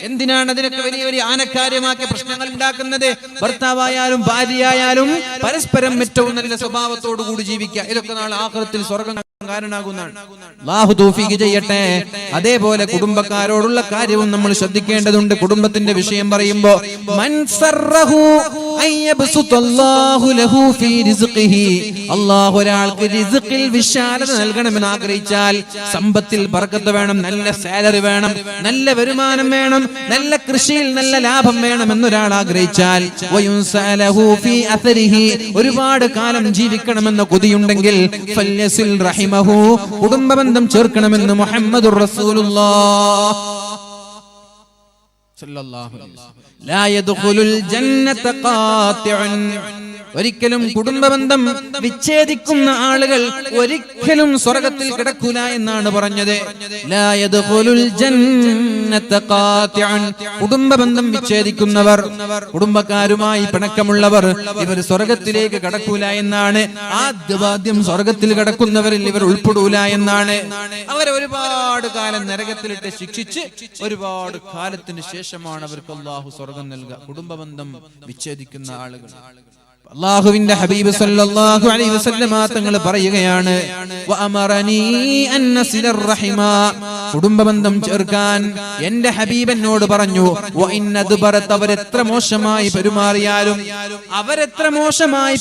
എന്തിനാണ് അതിനൊക്കെ വലിയ വലിയ ആനക്കാര്യമാക്കിയ പ്രശ്നങ്ങൾ ഉണ്ടാക്കുന്നത്? ഭർത്താവായാലും ഭാര്യയായാലും പരസ്പരം ഏറ്റവും നല്ല സ്വഭാവത്തോടു കൂടി ജീവിക്കുക. ഇതൊക്കെ നാളെ ആഖിറത്തിൽ സ്വർഗ്ഗം കാരണമാകുന്നതാണ്. അല്ലാഹു തൗഫീഖ് ചെയ്യട്ടെ. അതേപോലെ കുടുംബക്കാരോടുള്ള കാര്യവും നമ്മൾ ശ്രദ്ധിക്കേണ്ടതുണ്ട്. കുടുംബത്തിന്റെ വിഷയം പറയുമ്പോൾ മൻ സറഹു അയ്യബ്സുതല്ലാഹു ലഹു ഫീ റിസ്ഖിഹി, അല്ലാഹു ഒരാൾക്ക് റിസ്ഖിൽ വിശാലത നൽകണമെന്ന് ആഗ്രഹിച്ചാൽ, സമ്പത്തിൽ ബർക്കത്ത് വേണം, നല്ല സാലറി വേണം, നല്ല വരുമാനം വേണം, നല്ല കൃഷിയിൽ നല്ല ലാഭം വേണം എന്നൊരാൾ ആഗ്രഹിച്ചാൽ, വയുൻസലഹു ഫീ അഥരിഹി, ഒരുപാട് കാലം ജീവിക്കണമെന്ന കൊതിയുണ്ടെങ്കിൽ ഫല്യസിൽ റഹിമഹു, കുടുംബബന്ധം ചേർക്കണമെന്ന് മുഹമ്മദുർ റസൂലുള്ളാഹ് സല്ലല്ലാഹു അലൈഹി വസല്ലം. ലാ യദ്ഖുലുൽ ജന്നത ഖാതിഉൻ, ഒരിക്കലും കുടുംബബന്ധം വിച്ഛേദിക്കുന്ന ആളുകൾ ഒരിക്കലും സ്വർഗ്ഗത്തിൽ കിടക്കൂല എന്നാണ് പറഞ്ഞത്. ലാ യദ്ഖുലുൽ ജന്നത ഖാതിഉൻ, കുടുംബബന്ധം വിച്ഛേദിക്കുന്നവർ, കുടുംബക്കാരുമായി പിണക്കമുള്ളവർ, ഇവർ സ്വർഗ്ഗത്തിലേക്ക് കടക്കൂല എന്നാണ്. ആദ്യം സ്വർഗ്ഗത്തിൽ കടക്കുന്നവരിൽ ഇവർ ഉൾപ്പെടൂല എന്നാണ്. അവരെ ഒരുപാട് കാലം നരകത്തിലിട്ട് ശിക്ഷിച്ച് ഒരുപാട് കാലത്തിന് ശേഷമാണ് അവർക്ക് അല്ലാഹു സ്വർഗ്ഗം നൽകുക. കുടുംബബന്ധം വിച്ഛേദിക്കുന്ന ആളുകൾ. അല്ലാഹുവിന്റെ ഹബീബ് സല്ലല്ലാഹു അലൈഹി വസല്ലം തങ്ങൾ പറയുകയാണ്, വഅമറനീ അൻ നസിലർ റഹിമ, കുടുംബബന്ധം ചേർക്കാൻ എന്റെ ഹബീബ് എന്നോട് പറഞ്ഞു. വഇന്നദ്ബറത, അവരെത്ര മോശമായി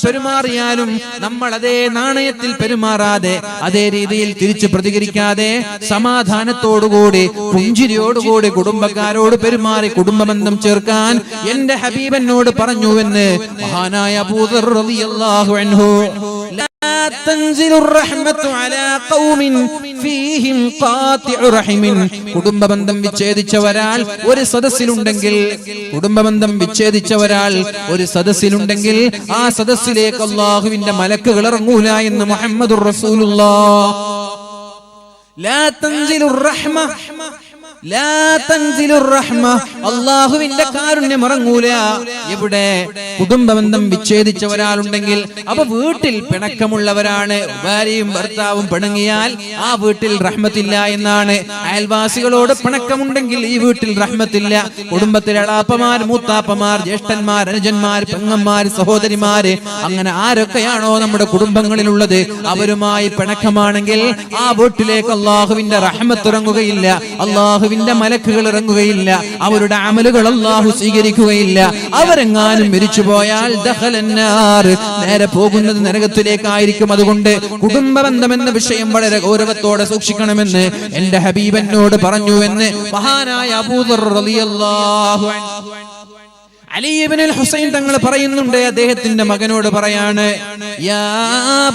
പെരുമാറിയാലും നമ്മൾ അതേ നാണയത്തിൽ പെരുമാറാതെ, അതേ രീതിയിൽ തിരിച്ചു പ്രതികരിക്കാതെ, സമാധാനത്തോടുകൂടി പുഞ്ചിരിയോടുകൂടി കുടുംബക്കാരോട് പെരുമാറി കുടുംബബന്ധം ചേർക്കാൻ എന്റെ ഹബീബ് എന്നോട് പറഞ്ഞുവെന്ന് മഹാനായ അബൂ ദർ റളിയല്ലാഹു അൻഹു. ലാ തൻസിലുർ റഹ്മത്തു അലാ ഖൗമിൻ ഫീഹിം ഖാതിഉ റഹിമിൻ, കുടുംബബന്ധം വിച്ഛേദിച്ച ഒരാൾ ഒരു സദസ്സിലുണ്ടെങ്കിൽ, കുടുംബബന്ധം വിച്ഛേദിച്ച ഒരാൾ ഒരു സദസ്സിലുണ്ടെങ്കിൽ ആ സദസ്സിലേക്ക് അല്ലാഹുവിന്റെ മലക്കുകൾ ഇറങ്ങൂല എന്ന് മുഹമ്മദുർ റസൂലുള്ളാഹ്. ലാ തൻസിലുർ റഹ്മ, ലാ തൻസിലുർ റഹ്മ, അല്ലാഹുവിന്റെ കാരുണ്യം ഇറങ്ങൂല. എവിടെ? കുടുംബബന്ധം വിച്ഛേദിച്ച ഒരാളുണ്ടെങ്കിൽ. അപ്പൊ വീട്ടിൽ പിണക്കമുള്ളവരാണ്, ഭാര്യയും ഭർത്താവും പിണങ്ങിയാൽ ആ വീട്ടിൽ റഹ്മത്തില്ല എന്നാണ്. അയൽവാസികളോട് പിണക്കമുണ്ടെങ്കിൽ ഈ വീട്ടിൽ റഹ്മത്തില്ല. കുടുംബത്തിലെ അളാപ്പമാർ, മൂത്താപ്പമാർ, ജ്യേഷ്ഠന്മാർ, അനുജന്മാർ, പെങ്ങന്മാർ, സഹോദരിമാര്, അങ്ങനെ ആരൊക്കെയാണോ നമ്മുടെ കുടുംബങ്ങളിലുള്ളത് അവരുമായി പിണക്കമാണെങ്കിൽ ആ വീട്ടിലേക്ക് അല്ലാഹുവിന്റെ റഹ്മത്ത് ഇറങ്ങുകയില്ല, അല്ലാഹുവിന്റെ മലക്കുകൾ ഇറങ്ങുകയില്ല, അവരുടെ അമലുകൾ അല്ലാഹു സ്വീകരിക്കുകയില്ല. അവരെങ്ങാനും മരിച്ചുപോയാൽ ദഖലന്നാർ, നേരെ പോകുന്നത് നരകത്തിലേക്കായിരിക്കും. അതുകൊണ്ട് കുടുംബബന്ധം എന്ന വിഷയം വളരെ ഗൗരവത്തോടെ സൂക്ഷിക്കണമെന്ന് എന്റെ ഹബീബ് എന്നോട് പറഞ്ഞുവെന്ന് മഹാനായ അബൂ ദർ റളിയല്ലാഹു അൻഹു അലി ഇബ്നുൽ ഹുസൈൻ തങ്ങൾ പറയുന്നുണ്ട്. അദ്ദേഹത്തിന്റെ മകനോട് പറയാണ്, യാ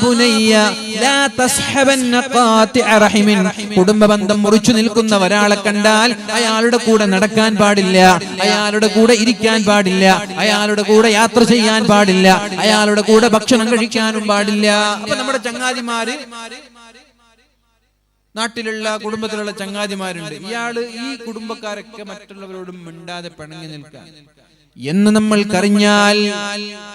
ബുനയ്യ ലാ തസ്ഹബന്ന ഖാതിഅ റഹിമിൻ, കുടുംബബന്ധം മുറിച്ചു നിൽക്കുന്ന ഒരാളെ കണ്ടാൽ അയാളുടെ കൂടെ നടക്കാൻ പാടില്ല, അയാളുടെ കൂടെ ഇരിക്കാൻ പാടില്ല, അയാളുടെ കൂടെ യാത്ര ചെയ്യാൻ പാടില്ല, അയാളുടെ കൂടെ ഭക്ഷണം കഴിക്കാനും പാടില്ല. അപ്പൊ നമ്മുടെ ചങ്ങാതിമാര് നാട്ടിലുള്ള കുടുംബത്തിലുള്ള ചങ്ങാതിമാരുണ്ട്, ഇയാള് ഈ കുടുംബക്കാരൊക്കെ മറ്റുള്ളവരോടും മിണ്ടാതെ പിണങ്ങി നിൽക്കാൻ എന്ന് നമ്മൾക്കറിഞ്ഞാൽ,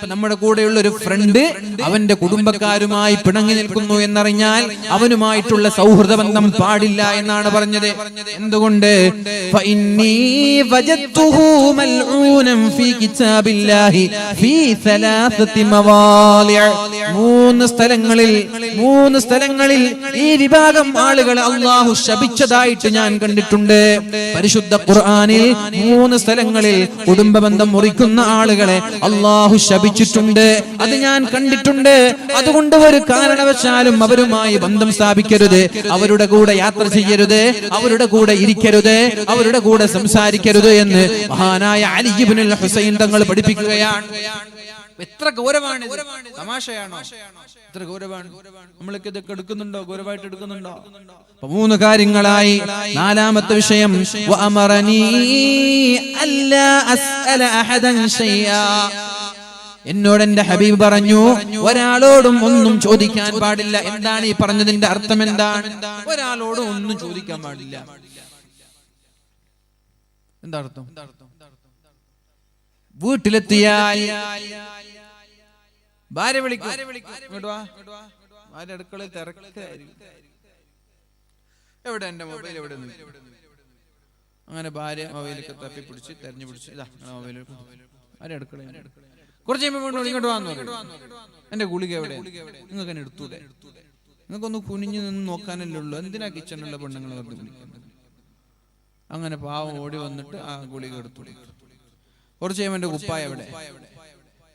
നമ്മുടെ കൂടെയുള്ള ഒരു ഫ്രണ്ട് അവന്റെ കുടുംബക്കാരുമായി പിണങ്ങി നിൽക്കുന്നു എന്നറിഞ്ഞാൽ അവനുമായിട്ടുള്ള സൗഹൃദ ബന്ധം പാടില്ല എന്നാണ് പറഞ്ഞത്. എന്തുകൊണ്ട്? മൂന്ന് സ്ഥലങ്ങളിൽ ഈ വിഭാഗം ആളുകളെ അള്ളാഹു ശപിച്ചതായിട്ട് ഞാൻ കണ്ടിട്ടുണ്ട്. പരിശുദ്ധ ഖുർആനിൽ 3 സ്ഥലങ്ങളിൽ കുടുംബ ബന്ധം മുറിക്കുന്ന ആളുകളെ അള്ളാഹു ശപിച്ചിട്ടുണ്ട്. അത് ഞാൻ കണ്ടിട്ടുണ്ട്. അതുകൊണ്ട് ഒരു കാരണവശാലും അവരുമായി ബന്ധം സ്ഥാപിക്കരുത്, അവരുടെ കൂടെ യാത്ര ചെയ്യരുത്, അവരുടെ കൂടെ ഇരിക്കരുത്, അവരുടെ കൂടെ സംസാരിക്കരുത് എന്ന് മഹാനായ അലി ഇബ്നുൽ ഹുസൈൻ തങ്ങൾ പഠിപ്പിക്കുകയാണ്. എത്ര ഗൗരവമാണ്! തമാശയാണോ? എത്ര ഗൗരവമാണ്! നമ്മളൊക്കെ ഇതൊക്കെ എടുക്കുന്നുണ്ടോ? ഗൗരവമായിട്ട് എടുക്കുന്നുണ്ടോ? 3 കാര്യങ്ങളായി. 4ാമത്തെ വിഷയം, എന്നോട് എന്റെ ഹബീബ് പറഞ്ഞു, ഒരാളോടും ഒന്നും ചോദിക്കാൻ പാടില്ല. എന്താണ് ഈ പറഞ്ഞതിന്റെ അർത്ഥം? എന്താണ്? ഒരാളോടും ഒന്നും ചോദിക്കാൻ പാടില്ല. എന്താ അർത്ഥം? വീട്ടിലെത്തിയാൽ ഭാര്യ വിളിക്കും, ഭാര്യ അടുക്കളയിൽ തിരക്കായിരിക്കും, എവിടെ എന്റെ മൊബൈൽ എവിടെ? അങ്ങനെ ഭാര്യ മൊബൈലൊക്കെ തപ്പി പിടിച്ച് തെരഞ്ഞു പിടിച്ച് ഇതാ മൊബൈൽ, ഭാര്യ അടുക്കളയിൽ. കുറച്ച് കഴിയുമ്പോൾ ഇങ്ങോട്ട് വന്നു, എന്റെ ഗുളിക എവിടെ? നിങ്ങൾക്ക് എന്നെ എടുത്തൂടെ? നിങ്ങൾക്കൊന്ന് കുനിഞ്ഞു നിന്ന് നോക്കാനല്ലേ ഉള്ളൂ, എന്തിനാ കിച്ചണിലുള്ള പെണ്ണുങ്ങൾ വെറുതെ വിളിക്കുന്നത്? അങ്ങനെ പാവം ഓടി വന്നിട്ട് ആ ഗുളിക എടുത്തു. കുറച്ച് കഴിയുമ്പോൾ എന്റെ കുപ്പായ എവിടെ?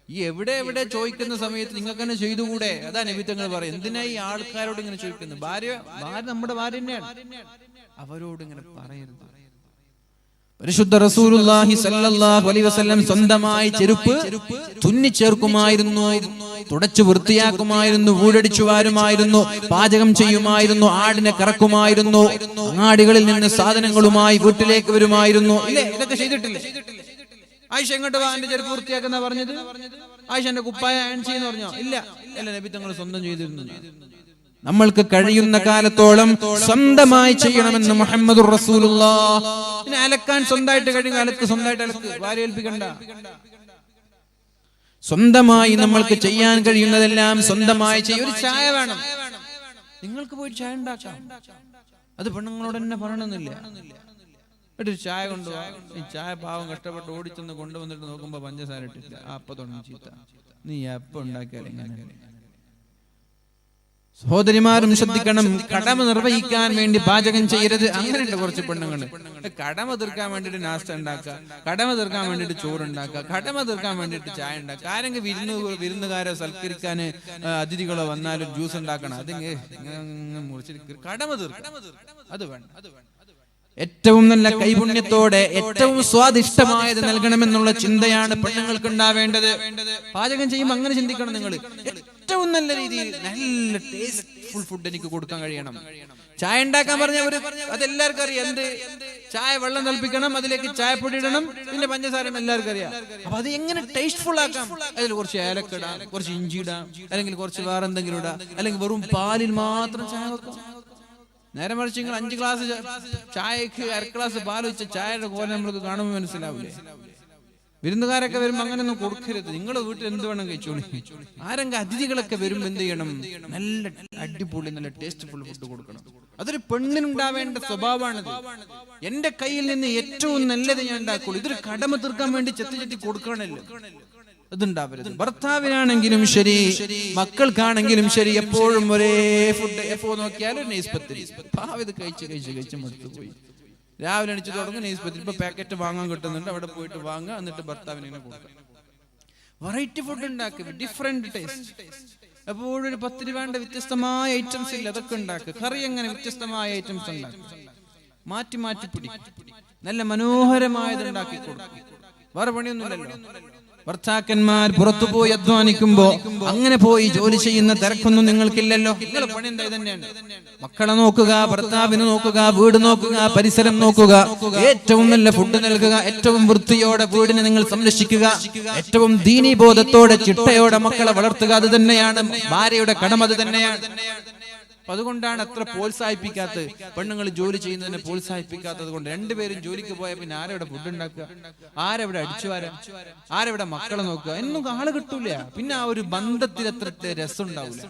ഈ എവിടെ ചോദിക്കുന്ന സമയത്ത് നിങ്ങൾക്ക് തന്നെ ചെയ്തുകൂടെ? അതാ നബി തങ്ങൾ പറയും, എന്തിനാ ഈ ആൾക്കാരോട് ഇങ്ങനെ ചോദിക്കുന്നത്? ഭാര്യ നമ്മുടെ ഭാര്യ തന്നെയാണ്, അവരോട് ഇങ്ങനെ പറയരുത്. പരിശുദ്ധ റസൂലുള്ളാഹി സ്വല്ലല്ലാഹു അലൈഹി വസല്ലം സ്വന്തമായി ചെരുപ്പ് തുന്നിച്ചേർക്കുമായിരുന്നു, തുടച്ചു വൃത്തിയാക്കുമായിരുന്നു, വീടടിച്ചു വാരുമായിരുന്നു, പാചകം ചെയ്യുമായിരുന്നു, ആടിനെ കറക്കുമായിരുന്നു, അങ്ങാടികളിൽ നിന്ന് സാധനങ്ങളുമായി വീട്ടിലേക്ക് വരുമായിരുന്നു. ഇല്ലേ? ഇതൊക്കെ ചെയ്തിട്ടില്ലേ? ആയിഷ എങ്ങോട്ട് വാ, എന്റെ ചെരുപ്പ് വൃത്തിയാക്കുന്ന പറഞ്ഞത്? ആയിഷ എന്റെ കുപ്പായ അയൺ ചെയ്യുന്ന പറഞ്ഞോ? ഇല്ല. നബി തങ്ങൾ സ്വന്തം ചെയ്തിരുന്നു. നമ്മൾക്ക് കഴിയുന്ന കാലത്തോളം സ്വന്തമായി ചെയ്യണമെന്ന് മുഹമ്മദുർ റസൂലുള്ളാഹ്. പിന്നെ അലക്കാൻ സ്വന്തമായിട്ട് കഴിയുന്ന അലക്ക് സ്വന്തമായിട്ട് അലക്ക്, ഭാര്യ ഏൽപ്പിക്കണ്ട. സ്വന്തമായി നമ്മൾക്ക് ചെയ്യാൻ കഴിയുന്നതെല്ലാം സ്വന്തമായി ചെയ്യും. ഒരു ചായ വേണം, നിങ്ങൾക്ക് പോയി ചായ ഉണ്ടാക്കാം. അത് പെണ്ണുങ്ങളോട് തന്നെ പറയണമെന്നില്ല. ഒരു ചായ കൊണ്ടുപോവാ, ഈ ചായ പാവം കഷ്ടപ്പെട്ട് ഓടിച്ചെന്ന് കൊണ്ടുവന്നിട്ട് നോക്കുമ്പോ പഞ്ചസാര ഇട്ടില്ല. അപ്പൊ തുടങ്ങി ചീത്ത, നീ എപ്പോ ഉണ്ടാക്കിയാൽ എങ്ങനെ? സഹോദരിമാരും ശ്രദ്ധിക്കണം, കടമ നിർവഹിക്കാൻ വേണ്ടി പാചകം ചെയ്യരുത്. അങ്ങനെയുണ്ട് കുറച്ച് പെണ്ണുങ്ങള്, കടമ തീർക്കാൻ വേണ്ടിട്ട് നാസ്ത ഉണ്ടാക്കുക, കടമ തീർക്കാൻ വേണ്ടിട്ട് ചോറുണ്ടാക്കുക, കടമ തീർക്കാൻ വേണ്ടിട്ട് ചായ ഉണ്ടാക്കുക. ആരെങ്കിലും വിരുന്നുകാരെ സൽക്കരിക്കാന് അതിഥികളോ വന്നാലും ജ്യൂസ് ഉണ്ടാക്കണം, അതിങ്ങനെ മുറിച്ചിട്ട് കടമ തീർക്കണം. അത് വേണം. ഏറ്റവും നല്ല കൈപുണ്യത്തോടെ ഏറ്റവും സ്വാദിഷ്ടമായത് നൽകണമെന്നുള്ള ചിന്തയാണ് പെണ്ണുങ്ങൾക്ക് ഉണ്ടാവേണ്ടത്. പാചകം ചെയ്യുമ്പോൾ അങ്ങനെ ചിന്തിക്കണം. നിങ്ങൾ ഏറ്റവും നല്ല രീതിയിൽ നല്ല ടേസ്റ്റ്ഫുൾ ഫുഡ് എനിക്ക് കൊടുക്കാൻ കഴിയണം. ചായ ഉണ്ടാക്കാൻ പറഞ്ഞവര് അതെല്ലാവർക്കും അറിയാം. എന്ത് ചായ വെള്ളം തിളപ്പിക്കണം, അതിലേക്ക് ചായപ്പൊടി ഇടണം, പിന്നെ പഞ്ചസാര എല്ലാവർക്കും അറിയാം. അപ്പൊ അത് എങ്ങനെ ടേസ്റ്റ്ഫുൾ ആക്കാം? അതിൽ കുറച്ച് ഏലക്ക ഇടാം, കുറച്ച് ഇഞ്ചി ഇടാം, അല്ലെങ്കിൽ കുറച്ച് വേറെ എന്തെങ്കിലും ഇടാം, അല്ലെങ്കിൽ വെറും പാലിൽ മാത്രം ചായ വെക്കാം. നേരെ മറിച്ച് നിങ്ങൾ 5 ഗ്ലാസ് ചായക്ക് 1/2 ഗ്ലാസ് പാൽ വെച്ച ചായയുടെ പോലെ നമ്മൾക്ക് കാണുമ്പോൾ മനസ്സിലാവില്ലേ? വിരുന്നുകാരൊക്കെ വരുമ്പോ അങ്ങനെയൊന്നും കൊടുക്കരുത്. നിങ്ങളുടെ വീട്ടിൽ എന്ത് വേണം കഴിച്ചോളി. ആരെങ്കിലും അതിഥികളൊക്കെ വരുമ്പോ എന്ത് ചെയ്യണം? നല്ല അടിപൊളി നല്ല ടേസ്റ്റ്ഫുൾ ഫുഡ് കൊടുക്കണം. അതൊരു പെണ്ണിനുണ്ടാവേണ്ട സ്വഭാവമാണിത്. എന്റെ കയ്യിൽ നിന്ന് ഏറ്റവും നല്ലത് ഞാൻ ഉണ്ടാക്കുള്ളൂ. ഇതൊരു കടമ തീർക്കാൻ വേണ്ടി ചെത്തി കൊടുക്കണല്ലോ, അതുണ്ടാവരുത്. ഭർത്താവിനാണെങ്കിലും ശരി, മക്കൾക്കാണെങ്കിലും ശരി, എപ്പോഴും ഒരേ ഫുഡ്. എപ്പോ നോക്കിയാലും നെയ്സ്പത്തിരി. ഇത് കഴിച്ച് മടുത്തു പോയി. രാവിലെ എണിച്ച് തുടങ്ങും നെയ്സ്പത്തിരി. ഇപ്പൊ പാക്കറ്റ് വാങ്ങാൻ കിട്ടുന്നുണ്ട്, അവിടെ പോയിട്ട് വാങ്ങുക, എന്നിട്ട് ഭർത്താവിനെ കൊടുക്കുക. വെറൈറ്റി ഫുഡ് ഉണ്ടാക്കുക, ഡിഫറെന്റ് ടേസ്റ്റ്. എപ്പോഴും ഒരു 10 വേണ്ട വ്യത്യസ്തമായ ഐറ്റംസ് ഇല്ല, അതൊക്കെ ഉണ്ടാക്കുക. കറി എങ്ങനെ വ്യത്യസ്തമായ ഐറ്റംസ് ഉണ്ടാക്കുക, മാറ്റി മാറ്റി പിടിക്കും. നല്ല മനോഹരമായത് ഉണ്ടാക്കി കൊടുക്കുക. വേറെ പണിയൊന്നുമില്ലല്ലോ. ഭർത്താക്കന്മാർ പുറത്തു പോയി അധ്വാനിക്കുമ്പോ അങ്ങനെ പോയി ജോലി ചെയ്യുന്ന തിരക്കൊന്നും നിങ്ങൾക്കില്ലല്ലോ. നിങ്ങളുടെ പണി എന്താ? തന്നെയാണ്. മക്കളെ നോക്കുക, ഭർത്താവിനെ നോക്കുക, വീട് നോക്കുക, പരിസരം നോക്കുക, ഏറ്റവും നല്ല ഫുഡ് നൽകുക, ഏറ്റവും വൃത്തിയോടെ വീടിനെ നിങ്ങൾ സംരക്ഷിക്കുക, ഏറ്റവും ദീനീബോധത്തോടെ ചിട്ടയോടെ മക്കളെ വളർത്തുക. അത് തന്നെയാണ് ഭാര്യയുടെ കടമ. അത് തന്നെയാണ്. അതുകൊണ്ടാണ് അത്ര പ്രോത്സാഹിപ്പിക്കാത്തത്. പെണ്ണുങ്ങൾ ജോലി ചെയ്യുന്നതിനെ പ്രോത്സാഹിപ്പിക്കാത്തത് കൊണ്ട്. രണ്ടുപേരും ജോലിക്ക് പോയാൽ പിന്നെ ആരെവിടെ ഫുഡ് ഉണ്ടാക്കുക, ആരെവിടെ അടിച്ചു വാരാൻ, ആരെവിടെ മക്കളെ നോക്കുക, എന്നും ആള് കിട്ടൂല. പിന്നെ ആ ഒരു ബന്ധത്തിൽ അത്ര രസം ഉണ്ടാവില്ല.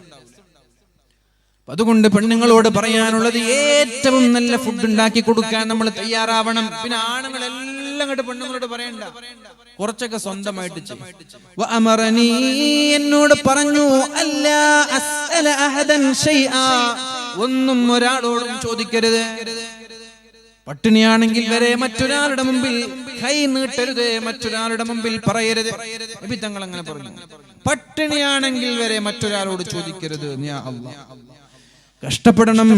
അതുകൊണ്ട് പെണ്ണുങ്ങളോട് പറയാനുള്ളത്, ഏറ്റവും നല്ല ഫുഡ് ഉണ്ടാക്കി കൊടുക്കാൻ നമ്മൾ തയ്യാറാവണം. പിന്നെ ആണുങ്ങളെല്ലാം അങ്ങോട്ട് പെണ്ണുങ്ങളോട് പറയണ്ട, കുറച്ചൊക്കെ സ്വന്തമായിട്ട് ചെയ്യും. എന്നോട് പറഞ്ഞു, അല്ലാ അസ്അല അഹദൻ ശൈആ, ഒന്നും ഒരാളോടും ചോദിക്കരുത്. പട്ടിണിയാണെങ്കിൽ വരെ മറ്റൊരാളുടെ മുമ്പിൽ കൈ നീട്ടരുത്, മറ്റൊരാളുടെ മുമ്പിൽ പറയരുത്. നബി തങ്ങൾ അങ്ങനെ പറഞ്ഞു. പട്ടിണിയാണെങ്കിൽ വരെ മറ്റൊരാളോട് ചോദിക്കരുത്. യാ അല്ലാഹ്, കഷ്ടപ്പെടണം,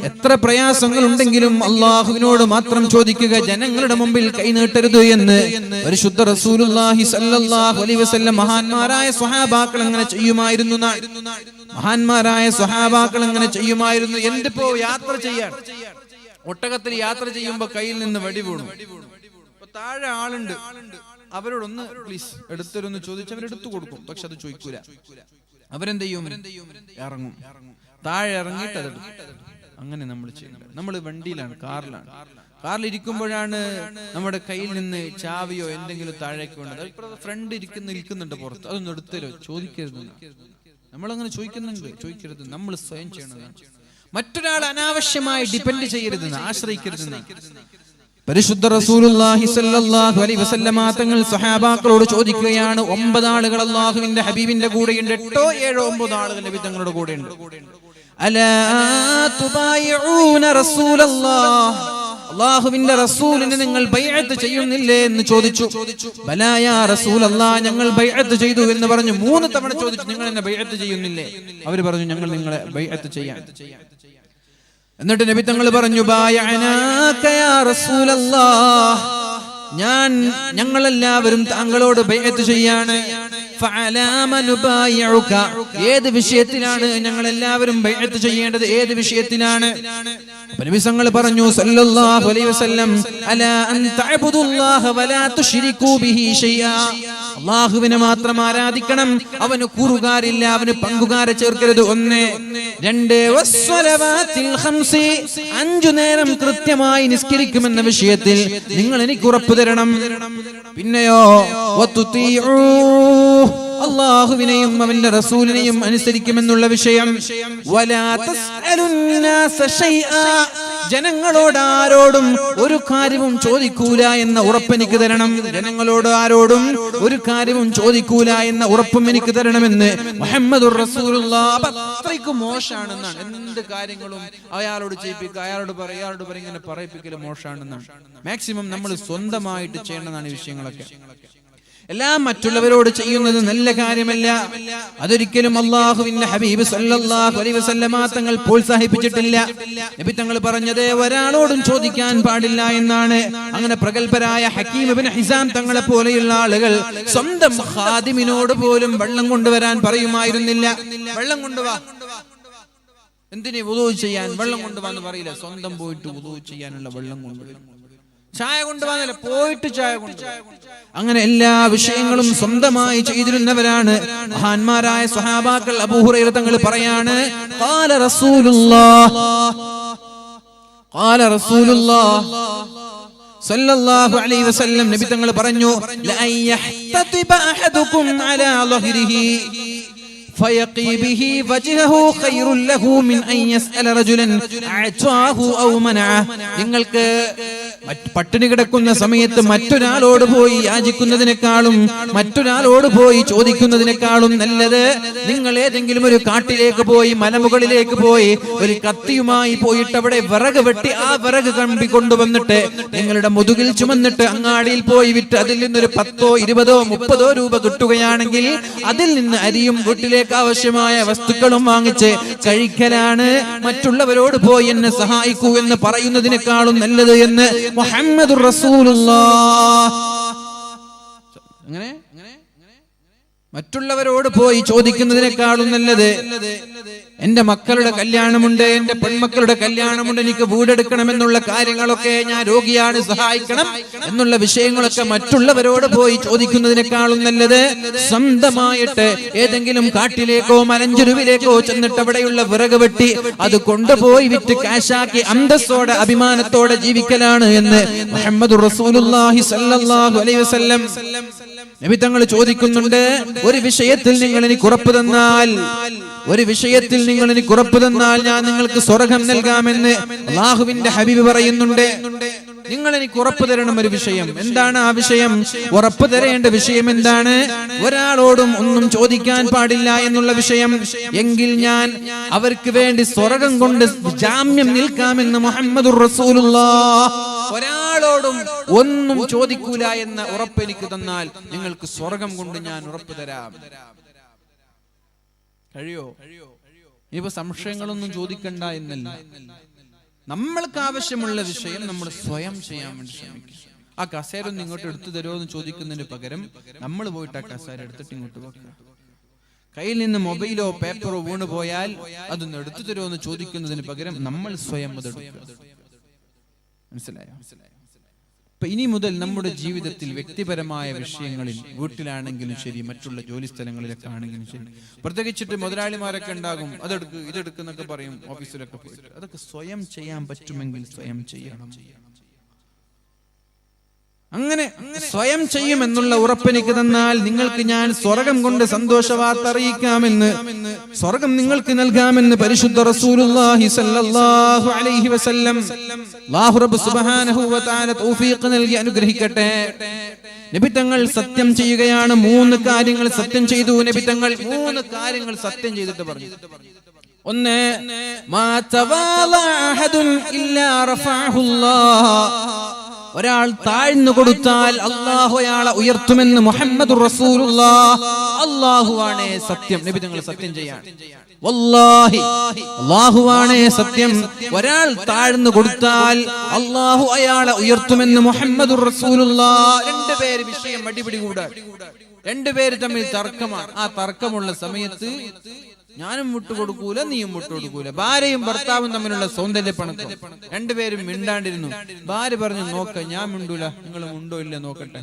എത്ര പ്രയാസങ്ങൾ ഉണ്ടെങ്കിലും അള്ളാഹുവിനോട് മാത്രം ചോദിക്കുക, ജനങ്ങളുടെ മുമ്പിൽ കൈനീട്ടരുത് എന്ന് പരിശുദ്ധ റസൂലുള്ളാഹി സ്വല്ലല്ലാഹു അലൈഹി വസല്ലം മഹാന്മാരായ സ്വഹാബാക്കൾ അങ്ങനെ ചെയ്യുമായിരുന്നു. മഹാന്മാരായ സ്വഹാബാക്കൾ അങ്ങനെ ചെയ്യുമായിരുന്നു. എന്തിപ്പോ യാത്ര ചെയ്യാൻ, ഒട്ടകത്തിൽ യാത്ര ചെയ്യുമ്പോ കയ്യിൽ നിന്ന് വടി വീണു, താഴെ ആളുണ്ട്, അവരോടൊന്ന് പ്ലീസ് എടുത്തരൊന്ന് ചോദിച്ച് അവരെടുത്തു കൊടുക്കും. പക്ഷെ അത് ചോദിക്കൂല. അവരെന്ത് ചെയ്യും? ഇറങ്ങും, താഴെ ഇറങ്ങിയിട്ട് അതെടുക്കും. അങ്ങനെ നമ്മൾ ചെയ്യേണ്ടത്. നമ്മൾ വണ്ടിയിലാണ്, കാറിലിരിക്കുമ്പോഴാണ് നമ്മുടെ കയ്യിൽ നിന്ന് ചാവിയോ എന്തെങ്കിലും താഴേക്ക് വേണ്ടത്. ഫ്രണ്ട് ഇരിക്കുന്നുണ്ട് പുറത്ത്, അതൊന്നും എടുത്തരോ, ചോദിക്കരുത്. നമ്മളങ്ങനെ ചോദിക്കരുത്. നമ്മൾ സ്വയം ചെയ്യണതാണ്. മറ്റൊരാൾ അനാവശ്യമായി ഡിപെൻഡ് ചെയ്യരുത്, ആശ്രയിക്കരുത്. പരിശുദ്ധ റസൂലുള്ളാഹി സ്വല്ലല്ലാഹു അലൈഹി വസല്ലമ തങ്ങൾ സ്വഹാബാക്കളോട് ചോദിക്കുകയാണ്, 9 ആളുകൾ അല്ലാഹുവിന്റെ ഹബീബിന്റെ കൂടെയുണ്ട്. 8 7 9 ആളുകൾ നബി തങ്ങളുടെ കൂടെയുണ്ട്. അലാ തുബായിഊന റസൂലല്ലാഹ്, അല്ലാഹുവിന്റെ റസൂലിനെ നിങ്ങൾ ബൈഅത്ത് ചെയ്യുന്നില്ലേ എന്ന് ചോദിച്ചു. ബലാ യാ റസൂലല്ലാഹ്, ഞങ്ങൾ ബൈഅത്ത് ചെയ്തു എന്ന് പറഞ്ഞു. 3 തവണ ചോദിച്ചു, നിങ്ങൾ എന്നെ ബൈഅത്ത് ചെയ്യുന്നില്ലേ? അവർ പറഞ്ഞു, ഞങ്ങൾ നിങ്ങളെ ബൈഅത്ത് ചെയ്യാൻ. എന്നിട്ട് നബി തങ്ങൾ പറഞ്ഞു, ബായഅനാക യാ റസൂലല്ലാഹ്, ഞങ്ങളെല്ലാവരും താങ്കളോട് ബൈഅത്ത് ചെയ്യാണ്. ഫഅലാമ നുബായിഉക, ഏത് വിഷയത്തിലാണ് ഞങ്ങൾ എല്ലാവരും ബൈഅത്ത് ചെയ്യേണ്ടത്? ഏത് വിഷയത്തിലാണ്? നബി തങ്ങൾ പറഞ്ഞു സല്ലല്ലാഹു അലൈഹി വസല്ലം, അലാ അൻ തഅബുദുല്ലാഹ വലാ തുശ്രികൂ ബിഹി ഷൈആ, അല്ലാഹുവിനെ മാത്രം ആരാധിക്കണം, അവന് കൂറുകാരില്ല, അവന് പങ്കുകാരെ ചേർക്കരുത്. 1 2 വസ്സലവാത്തിൽ ഖംസി, 5 നേരം കൃത്യമായി നിസ്കരിക്കുമെന്ന വിഷയത്തിൽ നിങ്ങൾ എനിക്ക് ഉറപ്പ് തരണം. പിന്നെയോ വതുതീഉ, അല്ലാഹുവിനെയും അവന്റെ റസൂലിനെയും അനുസരിക്കുമെന്നുള്ള വിഷയം. വലാ തസ്അലുന്നാസ ഷൈആ, ജനങ്ങളോട് ആരോടും ഒരു കാര്യവും ചോദിക്കൂല എന്ന ഉറപ്പ് എനിക്ക് തരണം. ജനങ്ങളോട് ആരോടും ഒരു കാര്യവും ചോദിക്കൂല എന്ന ഉറപ്പും എനിക്ക് തരണമെന്ന് മുഹമ്മദുർ റസൂലുള്ളാഹ്. അത്രയ്ക്ക് മോശാണെന്നാണ്. എന്ത് കാര്യങ്ങളും അയാളോട് ചെയ്യിപ്പിക്കുക, അയാളോട് പറയും, ഇങ്ങനെ പറയിപ്പിക്കൽ മോശാണെന്നാണ്. മാക്സിമം നമ്മൾ സ്വന്തമായിട്ട് ചെയ്യേണ്ടതാണ് ഈ വിഷയങ്ങളൊക്കെ. എല്ലാം മറ്റുള്ളവരോട് ചെയ്യുന്നത് നല്ല കാര്യമല്ല. അതൊരിക്കലും അല്ലാഹുവിന്റെ ഹബീബ് സല്ലല്ലാഹു അലൈഹി വസല്ലമ തങ്ങൾ പ്രോത്സാഹിപ്പിച്ചിട്ടില്ല. നബി തങ്ങൾ പറഞ്ഞത് ഒരാളോടും ചോദിക്കാൻ പാടില്ല എന്നാണ്. അങ്ങനെ പ്രഗൽഭരായ ഹക്കീം ഇബ്നു ഹിസാം തങ്ങളെ പോലെയുള്ള ആളുകൾ സ്വന്തം ഖാദിമിനോട് പോലും വെള്ളം കൊണ്ടുവരാൻ പറയുമായിരുന്നില്ല. വെള്ളം കൊണ്ടുവാ, എന്തിന്? വുളൂ ചെയ്യാൻ വെള്ളം കൊണ്ടുപോകാന്ന് പറയില്ല. സ്വന്തം പോയിട്ട് വുളൂ ചെയ്യാനുള്ള വെള്ളം കൊണ്ടുവരും. ചായ കൊണ്ടുപോകാനല്ല, പോയിട്ട് ചായ കൊണ്ടുപോകും. അങ്ങനെ എല്ലാ വിഷയങ്ങളും സ്വന്തമായി ചെയ്തിരുന്നവരാണ് മഹാന്മാരായ സ്വഹാബാക്കൾ. അബൂ ഹുറൈറ തങ്ങൾ പറയാണ്, ഖാല റസൂലുള്ളാഹ് സല്ലല്ലാഹു അലൈഹി വസല്ലം, നബി തങ്ങൾ പറഞ്ഞു, ലാ യഹ്തതിബ അഹദുകും അലാ ളഹ്രിഹി ഫയഖി ബിഹി വജ്ഹഹു ഖൈറുൻ ലഹു മിൻ അൻ യസ്അല റജുലൻ അഅതാഹു ഔ മനഅ. നിങ്ങൾക്ക് പട്ടിണി കിടക്കുന്ന സമയത്ത് മറ്റൊരാളോട് പോയി യാചിക്കുന്നതിനേക്കാളും മറ്റൊരാളോട് പോയി ചോദിക്കുന്നതിനേക്കാളും നല്ലത് നിങ്ങൾ ഏതെങ്കിലും ഒരു കാട്ടിലേക്ക് പോയി, മലമുകളിലേക്ക് പോയി ഒരു കത്തിയുമായി പോയിട്ട് അവിടെ വിറക് വെട്ടി ആ വിറക് കമ്പി കൊണ്ടുവന്നിട്ട് നിങ്ങളുടെ മുതുകിൽ ചുമന്നിട്ട് അങ്ങാടിയിൽ പോയി വിറ്റ് അതിൽ നിന്നൊരു 10 20 30 രൂപ കിട്ടുകയാണെങ്കിൽ അതിൽ നിന്ന് അരിയും വീട്ടിലേക്ക് ആവശ്യമായ വസ്തുക്കളും വാങ്ങിച്ച് കഴിക്കലാണ് മറ്റുള്ളവരോട് പോയി എന്നെ സഹായിക്കൂ എന്ന് പറയുന്നതിനേക്കാളും നല്ലത് എന്ന് മുഹമ്മദുർ റസൂലുള്ളാഹ്. അങ്ങനെ മറ്റുള്ളവരോട് പോയി ചോദിക്കുന്നതിനേക്കാളും നല്ലത് എന്റെ മക്കളുടെ കല്യാണമുണ്ട്, എന്റെ പെൺമക്കളുടെ കല്യാണമുണ്ട്, എനിക്ക് വീടെടുക്കണമെന്നുള്ള കാര്യങ്ങളൊക്കെ, ഞാൻ രോഗിയാണ് സഹായിക്കണം എന്നുള്ള വിഷയങ്ങളൊക്കെ മറ്റുള്ളവരോട് പോയി ചോദിക്കുന്നതിനേക്കാളും നല്ലത് സ്വന്തമായിട്ട് ഏതെങ്കിലും കാട്ടിലേക്കോ മലഞ്ചെരുവിലേക്കോ ചെന്നിട്ട് അവിടെയുള്ള വിറക് വെട്ടി അത് കൊണ്ടുപോയി വിറ്റ് കാശാക്കി അന്തസ്സോടെ അഭിമാനത്തോടെ ജീവിക്കലാണ് എന്ന് മുഹമ്മദുർ റസൂലുള്ളാഹി സ്വല്ലല്ലാഹു അലൈഹി വസല്ലം നബി തങ്ങൾ ചോദിക്കുന്നുണ്ട്. ഒരു വിഷയത്തിൽ നിങ്ങൾ എനിക്ക് ഉറപ്പ് തന്നാൽ, ഒരു വിഷയത്തിൽ നിങ്ങൾ എനിക്ക് ഉറപ്പ് തന്നാൽ ഞാൻ നിങ്ങൾക്ക് സ്വർഗ്ഗം നൽകാമെന്ന് അല്ലാഹുവിന്റെ ഹബീബ് പറയുന്നുണ്ട്. നിങ്ങൾ എനിക്ക് ഉറപ്പ് തരണം ഒരു വിഷയം. എന്താണ് ആ വിഷയം? ഉറപ്പ് തരേണ്ട വിഷയം എന്താണ്? ഒരാളോടും ഒന്നും ചോദിക്കാൻ പാടില്ല എന്നുള്ള വിഷയം. എങ്കിൽ ഞാൻ അവർക്ക് വേണ്ടി സ്വർഗ്ഗം കൊണ്ട് ജാമ്യം നിൽക്കാമെന്ന് മുഹമ്മദുർ റസൂലുള്ളാഹ്. ഒരാളോടും ഒന്നും ചോദിക്കൂല എന്ന ഉറപ്പ് എനിക്ക് തന്നാൽ നിങ്ങൾക്ക് സ്വർഗ്ഗം കൊണ്ട് ഞാൻ ഉറപ്പ് തരാം. കഴിയോ? ഇപ്പൊ സംശയങ്ങളൊന്നും ചോദിക്കണ്ട എന്നല്ല, നമ്മൾക്ക് ആവശ്യമുള്ള വിഷയം നമ്മൾ സ്വയം ചെയ്യാൻ വേണ്ടി ശ്രമിക്കും. ആ കസേര ഒന്ന് ഇങ്ങോട്ട് എടുത്തു തരുമോ എന്ന് ചോദിക്കുന്നതിന് പകരം നമ്മൾ പോയിട്ട് ആ കസേര എടുത്തിട്ട് ഇങ്ങോട്ട് വെക്കുക. കയ്യിൽ നിന്ന് മൊബൈലോ പേപ്പറോ വീണ് പോയാൽ അതൊന്ന് എടുത്തു തരുമോ എന്ന് ചോദിക്കുന്നതിന് പകരം നമ്മൾ സ്വയം അതെടുക്കുക. മനസ്സിലായോ? അപ്പൊ ഇനി മുതൽ നമ്മുടെ ജീവിതത്തിൽ വ്യക്തിപരമായ വിഷയങ്ങളിൽ, വീട്ടിലാണെങ്കിലും ശരി, മറ്റുള്ള ജോലി സ്ഥലങ്ങളിലൊക്കെ ആണെങ്കിലും ശരി, പ്രത്യേകിച്ചിട്ട് മുതലാളിമാരൊക്കെ ഉണ്ടാകും, അതെടുക്ക് ഇതെടുക്കുന്നൊക്കെ പറയും ഓഫീസിലൊക്കെ പോയിട്ട്. അതൊക്കെ സ്വയം ചെയ്യാൻ പറ്റുമെങ്കിൽ സ്വയം ചെയ്യണം. അങ്ങനെ സ്വയം ചെയ്യുമെന്നുള്ള ഉറപ്പെനിക്ക് തന്നാൽ നിങ്ങൾക്ക് ഞാൻ സ്വർഗ്ഗം കൊണ്ട് സന്തോഷവാർത്ത അറിയിക്കാമെന്ന്, സ്വർഗ്ഗം നിങ്ങൾക്ക് നൽകാമെന്ന് പരിശുദ്ധ റസൂലുള്ളാഹി സ്വല്ലല്ലാഹു അലൈഹി വസല്ലം. അല്ലാഹു റബ്ബ് സുബ്ഹാനഹു വ തആല തൗഫീഖ് നൽകി അനുഗ്രഹിക്കട്ടെ. നബി തങ്ങൾ സത്യം ചെയ്യുകയാണ്. 3 കാര്യങ്ങൾ സത്യം ചെയ്തു നബി തങ്ങൾ. 3 കാര്യങ്ങൾ സത്യം ചെയ്തിട്ട് പറഞ്ഞു. ഒന്ന്, മാ തവാളഅ അഹദുൻ ഇല്ലാ റഫഅഹുല്ലാഹ്. ഒരാൾ താഴ്ന്നു കൊടുത്താൽ അല്ലാഹു അയാളെ ഉയർത്തുമെന്ന് മുഹമ്മദുർ റസൂലുള്ളാഹ്. അല്ലാഹുവാണ് സത്യം. നബി തങ്ങൾ സത്യം ചെയ്യാണ്. വല്ലാഹി, അല്ലാഹുവാണ് സത്യം. ഒരാൾ താഴ്ന്നു കൊടുത്താൽ അല്ലാഹു അയാളെ ഉയർത്തുമെന്ന് മുഹമ്മദുർ റസൂലുള്ളാഹ്. 2 പേര് വിഷയം അടിപിടി കൂടാ, 2 പേര് തമ്മിൽ തർക്കമാണ്. ആ തർക്കമുള്ള സമയത്ത് ഞാനും വിട്ടുകൊടുക്കൂല, നീയും വിട്ടുകൊടുക്കൂല. ഭാര്യയും ഭർത്താവും തമ്മിലുള്ള സൗന്ദര്യ പണക്കം. 2 പേരും മിണ്ടാണ്ടിരുന്നു. ഭാര്യ പറഞ്ഞു, നോക്ക, ഞാൻ മിണ്ടൂല, നിങ്ങൾ ഉണ്ടോ ഇല്ല നോക്കട്ടെ.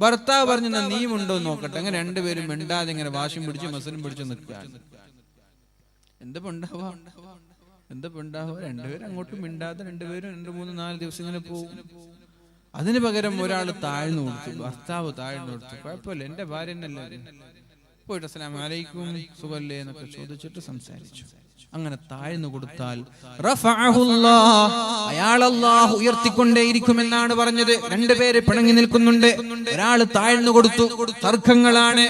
ഭർത്താവ് പറഞ്ഞു, നീ ഉണ്ടോ നോക്കട്ടെ. അങ്ങനെ 2 പേരും മിണ്ടാതെ ഇങ്ങനെ വാശിയും പിടിച്ച് മസലും പിടിച്ച് നിൽക്കുകയാണ്. എന്താ ഉണ്ടാവുക? 2 പേരും അങ്ങോട്ടും മിണ്ടാതെ 2 പേരും 2, 3, 4 ദിവസം ഇങ്ങനെ പോകും. അതിന് പകരം ഒരാൾ താഴ്ന്നു കൊടുത്തു, ഭർത്താവ് താഴ്ന്നു കൊടുത്തു. കുഴപ്പമില്ല, എന്റെ ഭാര്യ എന്നല്ലേ, പോയിട്ട് അസ്സലാമു അലൈക്കും, സുഖല്ലേ എന്നൊക്കെ ചോദിച്ചിട്ട് സംസാരിച്ചു. അങ്ങനെ താഴ്ന്നു കൊടുത്താൽ അയാൾ അല്ലാഹു ഉയർത്തിക്കൊണ്ടേയിരിക്കുമെന്നാണ് പറഞ്ഞത്. 2 പേര് പിണങ്ങി നിൽക്കുന്നുണ്ട്, ഒരാൾ താഴ്ന്നു കൊടുത്തു. തർക്കങ്ങളാണ്.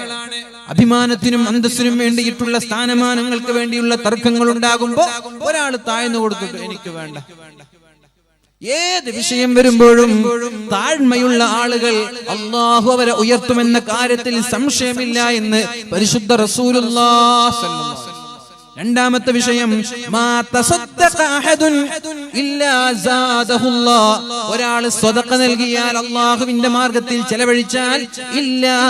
അഭിമാനത്തിനും അന്തസ്സിനും വേണ്ടിയിട്ടുള്ള സ്ഥാനമാനങ്ങൾക്ക് വേണ്ടിയുള്ള തർക്കങ്ങൾ ഉണ്ടാകുമ്പോ ഒരാൾ താഴ്ന്നു കൊടുത്തിട്ട് എനിക്ക് വേണ്ട. ഏത് വിഷയം വരുമ്പോഴും താഴ്മയുള്ള ആളുകൾ അല്ലാഹു അവരെ ഉയർത്തുമെന്ന കാര്യത്തിൽ സംശയമില്ല എന്ന് പരിശുദ്ധ റസൂലുള്ളാഹി സ്വല്ലല്ലാഹു അലൈഹി വസല്ലം. 2ാമത്തെ വിഷയം, മാ തസദ്ദഖ അഹദുൻ ഇല്ലാ സാദഹുല്ലാഹ്. ഒരാൾ സ്വതഖ നൽകിയാൽ, അല്ലാഹുവിന്റെ മാർഗ്ഗത്തിൽ ചെലവഴിച്ചാൽ, ഇല്ലാ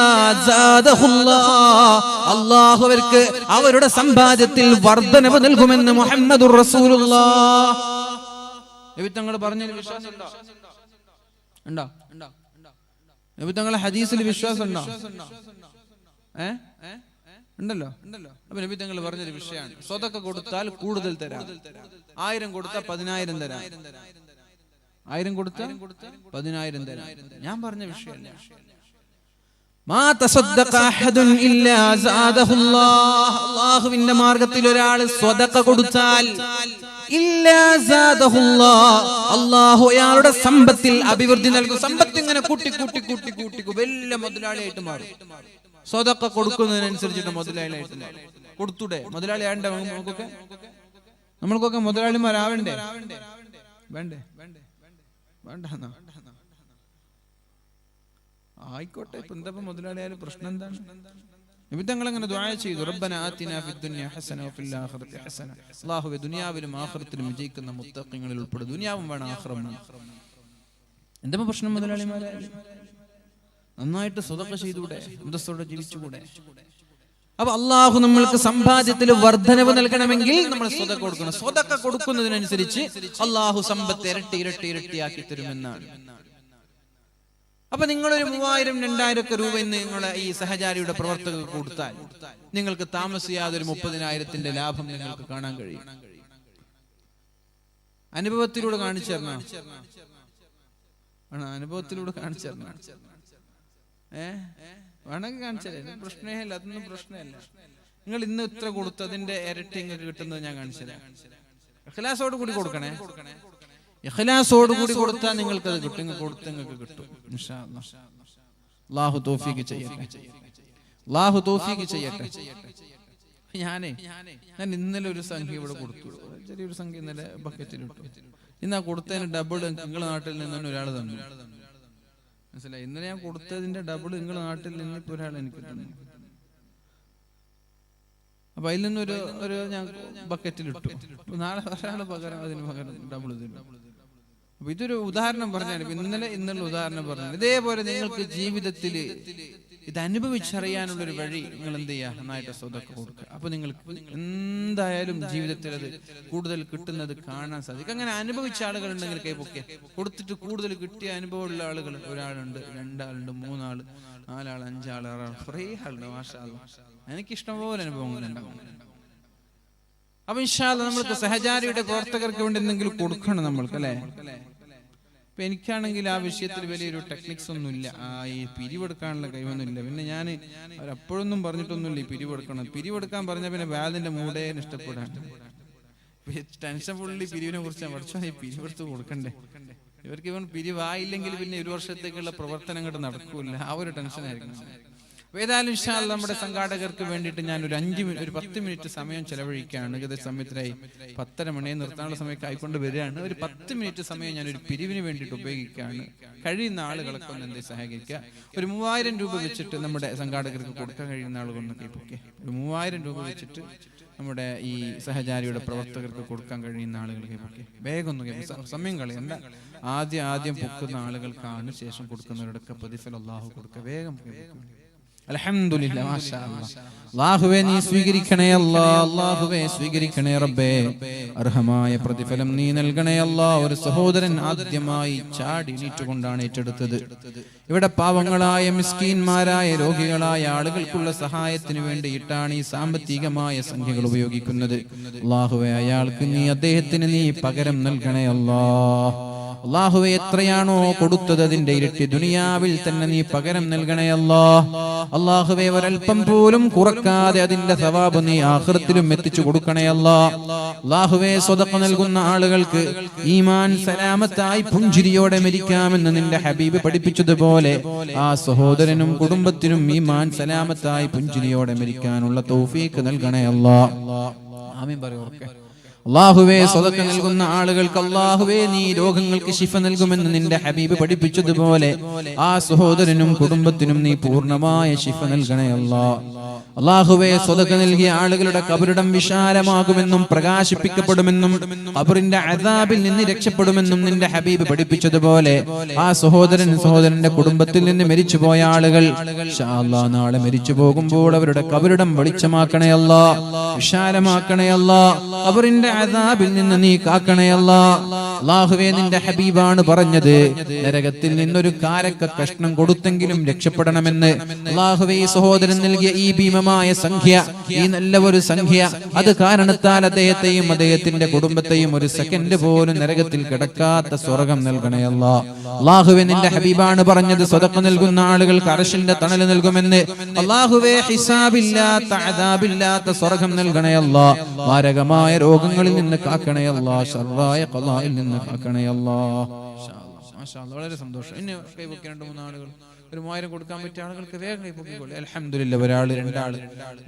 സാദഹുല്ലാഹ്, അല്ലാഹു അവർക്ക് അവരുടെ സമ്പാദ്യത്തിൽ വർധനവ് നൽകുമെന്ന് മുഹമ്മദുർ റസൂലുള്ളാഹി. നബി തങ്ങൾ പറഞ്ഞതിൽ വിശ്വാസം ഉണ്ടോ? നബി തങ്ങളെ ഹദീസിൽ വിശ്വാസം ഉണ്ടോ? ഉണ്ടല്ലോ. അപ്പൊ നബി തങ്ങൾ പറഞ്ഞൊരു വിഷയമാണ്, സ്വതക്ക കൊടുത്താൽ കൂടുതൽ തരാം. 1000 കൊടുത്താൽ 10000 തരാം. 1000 കൊടുത്താൽ 10000 തരാം. ഞാൻ പറഞ്ഞ വിഷയമല്ല. മാ തസദ്ദഖ അഹദുൻ ഇല്ലാ സാദഹുല്ലാഹ്. അല്ലാഹുവിന്റെ മാർഗ്ഗത്തിൽ ഒരാൾ സ്വതക്ക കൊടുത്താൽ ഇല്ലാ സാദഹുല്ലാഹ്, അല്ലാഹു അയാളുടെ സമ്പത്തിൽ അഭിവൃദ്ധി നൽകും. സമ്പത്ത് ഇങ്ങനെ കൂട്ടി കൂട്ടി കൂട്ടി കൂട്ടി വലിയ മുതലാളിയായിട്ട് മാറും. സ്വതക്ക കൊടുക്കുന്നതിനനുസരിച്ചിട്ട് മുതലാളിയായിട്ട് മാറും. കൊടുത്തൂടെ? മുതലാളി ആണ്ടേ? നമ്മൾക്കൊക്കെ മുതലാളിമാരാവണ്ടേ? വേണ്ടേ? വേണ്ട. ആയിക്കോട്ടെ, ഇപ്പൊ എന്താ മുതലാളിയായാലും പ്രശ്നം എന്താണ്? നബി തങ്ങൾ അങ്ങനെ ദുആ ചെയ്തു, റബ്ബന ആതിനാ ഫിദ്ദുനിയ ഹസന വഫിൽ ആഖിറതി ഹസന. അല്ലാഹുവേ, ദുനിയാവിലും ആഖിറത്തിലും വിജയിക്കുന്ന മുത്തഖീങ്ങളിൽ ഉൾപ്പെടും. ദുനിയാവും വേണം, ആഖിറവും വേണം. എന്താ പ്രശ്നം? മുതലാളിമാരെ നന്നായിട്ട് സ്വതക്ക ചെയ്തുകൂടെ? അന്തസ്സോടെ ജീവിച്ചുകൂടെ? അപ്പൊ അള്ളാഹു നമ്മൾക്ക് സമ്പാദ്യത്തിൽ വർധനവ് നൽകണമെങ്കിൽ നമ്മൾ സ്വതക്ക കൊടുക്കണം. സ്വതക്ക കൊടുക്കുന്നതിനനുസരിച്ച് അള്ളാഹു സമ്പത്ത് ഇരട്ടി ഇരട്ടി ഇരട്ടിയാക്കി തരുമെന്നാണ്. അപ്പൊ നിങ്ങളൊരു 3000-2000 രൂപ ഇന്ന് നിങ്ങളെ ഈ സഹചാരിയുടെ പ്രവർത്തകർക്ക് കൊടുത്താൽ നിങ്ങൾക്ക് താമസിയാതെ ഒരു 30,000 ലാഭം നിങ്ങൾക്ക് കാണാൻ കഴിയും. അനുഭവത്തിലൂടെ കാണിച്ചു തരണം. അനുഭവത്തിലൂടെ കാണിച്ചു തരണം. വേണമെങ്കിൽ കാണിച്ചല്ലേ, പ്രശ്നമല്ല, അതൊന്നും പ്രശ്നമല്ല. നിങ്ങൾ ഇന്ന് ഇത്ര കൊടുത്തു, അതിന്റെ ഇരട്ടി നിങ്ങൾക്ക് കിട്ടുന്നത് ഞാൻ കാണിച്ചുതരാം. ഇഖ്ലാസോട് കൂടി കൊടുക്കണേ. ഇഖ്ലാസോട് കൂടി കൊടുത്താൽ നിങ്ങൾക്ക് അത് കിട്ടും. കൊടുത്ത് നിങ്ങൾക്ക് കിട്ടും ഇൻഷാ അല്ലാഹ്. അല്ലാഹു തൗഫീഖ് ചെയ്യട്ടെ. അല്ലാഹു തൗഫീഖ് ചെയ്യട്ടെ. ഞാൻ ഇന്നലെ ഒരു സംഖ്യ ഇവിടെ കൊടുത്തു, ചെറിയൊരു സംഖ്യ ഇന്നലെ ബക്കറ്റിലിട്ടു. ഇന്ന് ആ കൊടുത്തതിന് ഡബിൾ നിങ്ങളുടെ നാട്ടിൽ നിന്ന് ഒരാൾ തന്നു. മനസ്സിലായി? ഇന്നലെ ഞാൻ കൊടുത്തതിന്റെ ഡബിൾ നിങ്ങളുടെ നാട്ടിൽ നിന്ന് ഇപ്പൊ ഒരാൾ എനിക്ക് തന്നു. അപ്പൊ അതിൽ നിന്നൊരു ഞാൻ ബക്കറ്റിലിട്ടു. നാളെ ഒരാൾ പകരം അതിന് പകരം ഡബിൾ തരും. അപ്പൊ ഇതൊരു ഉദാഹരണം പറഞ്ഞാൽ, ഇന്നലെ ഉദാഹരണം പറഞ്ഞു. ഇതേപോലെ നിങ്ങൾക്ക് ജീവിതത്തിൽ ഇത് അനുഭവിച്ചറിയാനുള്ളൊരു വഴി നിങ്ങൾ എന്ത് ചെയ്യുക? നന്നായിട്ട് സ്വതക്ക കൊടുക്കുക. അപ്പൊ നിങ്ങൾക്ക് എന്തായാലും ജീവിതത്തിൽ അത് കൂടുതൽ കിട്ടുന്നത് കാണാൻ സാധിക്കും. അങ്ങനെ അനുഭവിച്ച ആളുകൾ ഉണ്ടെങ്കിൽ കൈപ്പൊക്കെ കൊടുത്തിട്ട് കൂടുതൽ കിട്ടിയ അനുഭവമുള്ള ആളുകൾ ഒരാളുണ്ട്, 2 ആളുണ്ട്, 3 ആള്, 4 ആള്, 5 ആള്, 6 ആള്, കുറേ ആളുണ്ട്. മാഷാ അല്ലാഹ്, എനിക്ക് ഇഷ്ടംപോലെ അനുഭവങ്ങളുണ്ടാവും. അപ്പൊ ഇൻഷാ അല്ലാഹ് നമ്മൾക്ക് സഹചാരിയുടെ പ്രവർത്തകർക്ക് വേണ്ടി എന്തെങ്കിലും കൊടുക്കണം നമ്മൾക്ക്, അല്ലെ? ഇപ്പൊ എനിക്കാണെങ്കിൽ ആ വിഷയത്തിൽ വലിയൊരു ടെക്നിക്സ് ഒന്നുമില്ല, ഈ പിരിവെടുക്കാനുള്ള കഴിവൊന്നുമില്ല. പിന്നെ ഞാൻ അവരപ്പോഴൊന്നും പറഞ്ഞിട്ടൊന്നുമില്ല ഈ പിരിവെടുക്കാൻ പറഞ്ഞ പിന്നെ ബാലിന്റെ മൂടേ ഇഷ്ടപ്പെടാൻ ടെൻഷൻ ഫുള്ളി പിരിവിനെ കുറിച്ച് പഠിച്ചോ, ഈ പിരിവെടുത്ത് കൊടുക്കണ്ടേ. ഇവർക്ക് ഇവൻ പിരിവായില്ലെങ്കിൽ പിന്നെ 1 വർഷത്തേക്കുള്ള പ്രവർത്തനം അങ്ങോട്ട് നടക്കൂല. ആ ഒരു ടെൻഷനായിരിക്കും. ഏതായാലും ഇൻഷാ അല്ലാഹ് നമ്മുടെ സംഘാടകർക്ക് വേണ്ടിയിട്ട് ഞാൻ ഒരു 10 മിനിറ്റ് സമയം ചെലവഴിക്കുകയാണ്. ഏകദേശം സമയത്തിനായി 10:30 മണിയെ നിർത്താനുള്ള സമയം ആയിക്കൊണ്ട് വരികയാണ്. ഒരു 10 മിനിറ്റ് സമയം ഞാൻ ഒരു പിരിവിന് വേണ്ടിയിട്ട് ഉപയോഗിക്കുകയാണ്. കഴിയുന്ന ആളുകളൊക്കെ ഒന്ന് എന്ത് സഹായിക്കുക. ഒരു 3000 രൂപ വെച്ചിട്ട് നമ്മുടെ സംഘാടകർക്ക് കൊടുക്കാൻ കഴിയുന്ന ആളുകളൊക്കെ ഇപ്പൊക്കെ ഒരു 3000 രൂപ വെച്ചിട്ട് നമ്മുടെ ഈ സഹചാരിയുടെ പ്രവർത്തകർക്ക് കൊടുക്കാൻ കഴിയുന്ന ആളുകൾക്ക് വേഗം ഒന്ന് സമയം കളയണ്ട. ആദ്യം പൊക്കുന്ന ആളുകൾക്കാണ്, ശേഷം കൊടുക്കുന്നവരുടെയൊക്കെ പ്രതിഫലം അല്ലാഹു കൊടുക്കുക. വേഗം അൽഹംദുലില്ലാ, മാഷാ അല്ലാഹ്. അല്ലാഹുവേ നീ സ്വീകരിക്കണേ അല്ലാഹ്. അല്ലാഹുവേ സ്വീകരിക്കണേ റബ്ബേ. അർഹമായ പ്രതിഫലം നീ നൽകണേ അല്ലാഹ്. ഒരു സഹോദരൻ ആദ്യമായി ചാടി നീറ്റുകൊണ്ടാണ് ഏറ്റെടുത്തത്. ഇവിടെ പാവങ്ങളായ മിസ്കീന്മാരായ രോഗികളായ ആളുകൾക്കുള്ള സഹായത്തിന് വേണ്ടിയിട്ടാണ് ഈ സാമ്പത്തികമായ സംഖ്യകൾ ഉപയോഗിക്കുന്നത്. അല്ലാഹുവേ അയാൾക്ക് അദ്ദേഹത്തിന് നീ പകരം നൽകണേ അല്ലാഹ്. അല്ലാഹുവേ എത്രയാണോ കൊടുത്തത് അതിന്റെ ഇരട്ടി ദുനിയാവിൽ തന്നെ നീ പകരം നൽകണേ അല്ലാഹ്. അല്ലാഹുവേ ഒരൽപ്പം പോലും കുറക്കാതെ അതിന്റെ സവാബ് നീ ആഖിറത്തിലും എത്തിച്ചു കൊടുക്കണേ അല്ലാഹ്. അല്ലാഹുവേ സ്വതഖ നൽകുന്ന ആളുകൾക്ക് ഈമാൻ സലാമത്തായി പുഞ്ചിരിയോടെ മരിക്കാമെന്ന് നിന്റെ ഹബീബ് പഠിപ്പിച്ചതുപോലെ ആ സഹോദരനും കുടുംബത്തിനും ഈമാൻ സലാമത്തായി പുഞ്ചിരിയോടെ മരിക്കാനുള്ള തൗഫീഖ് നൽകണേ അല്ലാഹ്. ആമീൻ പറയോർക്കെ. അല്ലാഹുവേ സ്വതക്ക നൽകുന്ന ആളുകൾക്ക് അല്ലാഹുവേ നീ രോഗങ്ങൾക്ക് ശിഫ നൽകുമെന്ന് നിന്റെ ഹബീബ് പഠിപ്പിച്ചതുപോലെ ആ സഹോദരനും കുടുംബത്തിനും നീ പൂർണ്ണമായ ശിഫ നൽകണേ അല്ലാഹ്. അല്ലാഹുവേ സ്വതക്ക നൽകിയ ആളുകളുടെ ഖബറിടം വിശാലമാകുമെന്നും പ്രകാശിപ്പിക്കപ്പെടുമെന്നും ഖബറിന്റെ അദാബിൽ നിന്ന് രക്ഷപ്പെടുമെന്നും നിന്റെ ഹബീബ് പഠിപ്പിച്ചതുപോലെ ആ സഹോദരന്റെ കുടുംബത്തിൽ നിന്ന് മരിച്ചുപോയ ആളുകൾ ഇൻഷാ അല്ലാഹ് നാളെ മരിച്ചു പോകുമ്പോൾ അവരുടെ ഖബറിടം വെളിച്ചമാക്കണേ അല്ലാഹ്, വിശാലമാക്കണേ അല്ലാഹ്. ഖബറിന്റെ അദാബിൽ നിന്ന് നീ കാക്കണേ അല്ലാഹ്. അല്ലാഹുവേ നിന്റെ ഹബീബാണ് പറഞ്ഞത് നരകത്തിൽ നിന്നൊരു കാരക്ക കഷ്ണം കൊടുത്തെങ്കിലും രക്ഷപ്പെടണമെന്ന്. അല്ലാഹുവേ ഈ സഹോദരൻ നൽകിയ ഈ ഭീമമായ സംഖ്യ, ഈ നല്ല ഒരു സംഖ്യ, അത് കാരണത്താൽ അദ്ദേഹത്തെയും അദ്ദേഹത്തിന്റെ കുടുംബത്തെയും ഒരു സെക്കൻഡ് പോലും നരകത്തിൽ കിടക്കാത്ത സ്വർഗം നൽകണേ അല്ലാഹ്. അല്ലാഹുവേ നിന്റെ ഹബീബാണ് പറഞ്ഞത് സ്വതഖ നൽകുന്ന ആളുകൾക്ക് അർശിന്റെ തണൽ നൽകുമെന്ന്. അല്ലാഹുവേ ഹിസാബില്ലാത്ത അദാബില്ലാത്ത സ്വർഗം നൽകണേ അല്ലാഹ്. മാരകമായ രോഗങ്ങളിൽ നിന്ന് കാക്കണേ അല്ലാഹ്, ശർറായ ഖളായിൽ നിന്ന് കാക്കണേ അല്ലാഹ്. മാഷാ അല്ലാഹ്, വളരെ സന്തോഷം. ഇനി കൈപൊക്കി 2-3 ആളുകൾ, ഒരു 1000 കൊടുക്കാൻ പറ്റിയ ആളുകൾക്ക് വേഗം കൈപൊക്കിക്കോളി. അൽഹംദുലില്ലാ, ഒരാൾ, 2 ആള്,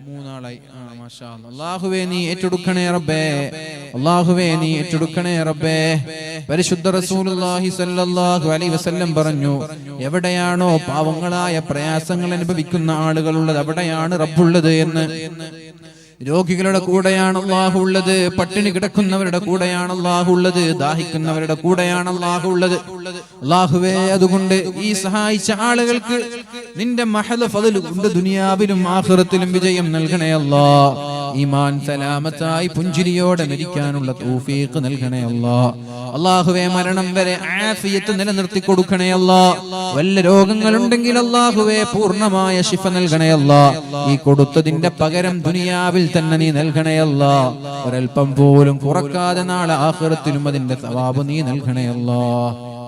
3 ആളായി. മാഷാ അല്ലാഹ്. അല്ലാഹുവേ നീ ഏറ്റെടുക്കണേ റബ്ബേ. അല്ലാഹുവേ നീ ഏറ്റെടുക്കണേ റബ്ബേ. പരിശുദ്ധ റസൂലുള്ളാഹി സ്വല്ലല്ലാഹു അലൈഹി വസല്ലം പറഞ്ഞു, എവിടെയാണോ പാവങ്ങളായ പ്രയാസങ്ങൾ അനുഭവിക്കുന്ന ആളുകളുള്ളത് അവിടെയാണ് റബ്ബുള്ളത് എന്ന്. രോഗികളുടെ കൂടെയാണ് അല്ലാഹു ഉള്ളത്, പട്ടിണി കിടക്കുന്നവരുടെ കൂടെയാണ് അല്ലാഹു ഉള്ളത്, ദാഹിക്കുന്നവരുടെ കൂടെയാണ് അല്ലാഹു ഉള്ളത്. അല്ലാഹുവേ അതുകൊണ്ട് ഈ സഹായിച്ച ആളുകൾക്ക് നിന്റെ മഹദ ഫളൽ കൊണ്ട് ദുനിയാവിലും ആഖിറത്തിലും വിജയം നൽകണേ അല്ലാ. ഈമാൻ സലാമത്തായി പുഞ്ചിരിയോടെ മരിക്കാനുള്ള തൗഫീഖ് നൽകണേ അല്ലാ. അല്ലാഹുവേ മരണം വരെ ആഫിയത്ത് നിലനിർത്തി കൊടുക്കണേ അല്ലാ. വല്ല രോഗങ്ങളുണ്ടെങ്കിൽ അല്ലാഹുവേ പൂർണ്ണമായ ശിഫ നൽകണേ അല്ലാ. ഈ കൊടുത്തതിന്റെ പകരം ദുനിയാവിൽ തന്നെ നീ നൽകണേ അല്ലാ. ഒരൽപ്പം പോലും കുറക്കാതെ നാളെ ആഖിറത്തിലും അതിന്റെ സവാബ് നീ നൽകണേ അല്ലാ.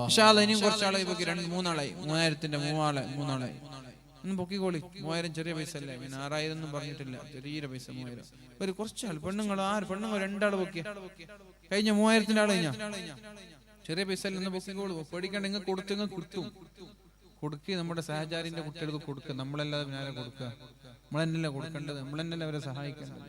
ഇൻഷാ അല്ലാഹ് ഇനിയും കുറച്ചാളായി പൊക്കി 2-3 ആളായി 3000 ഒന്ന് പൊക്കിക്കോളി. 3000 ചെറിയ പൈസ അല്ലേ, പിന്നെ 6000 ഒന്നും പറഞ്ഞിട്ടില്ല, ചെറിയ പൈസ 3000. ഒരു കുറച്ചാൾ പെണ്ണുങ്ങൾ 2 പൊക്കിയ കഴിഞ്ഞ 3000ന്റെ ആള് കഴിഞ്ഞ ചെറിയ പൈസ അല്ല. ഒന്ന് പൊക്കിക്കോളൂ, പേടിക്കണ്ട. നിങ്ങൾ കൊടുത്തെങ്കിൽ കിട്ടും. കൊടുക്കുക, നമ്മുടെ സഹചാരിന്റെ കുട്ടികൾക്ക് കൊടുക്കുക. നമ്മളല്ലാതെ പിന്നാലെ കൊടുക്കുക. നമ്മളെന്നല്ലേ കൊടുക്കേണ്ടത്, നമ്മളെന്നല്ലേ അവരെ സഹായിക്കേണ്ടത്.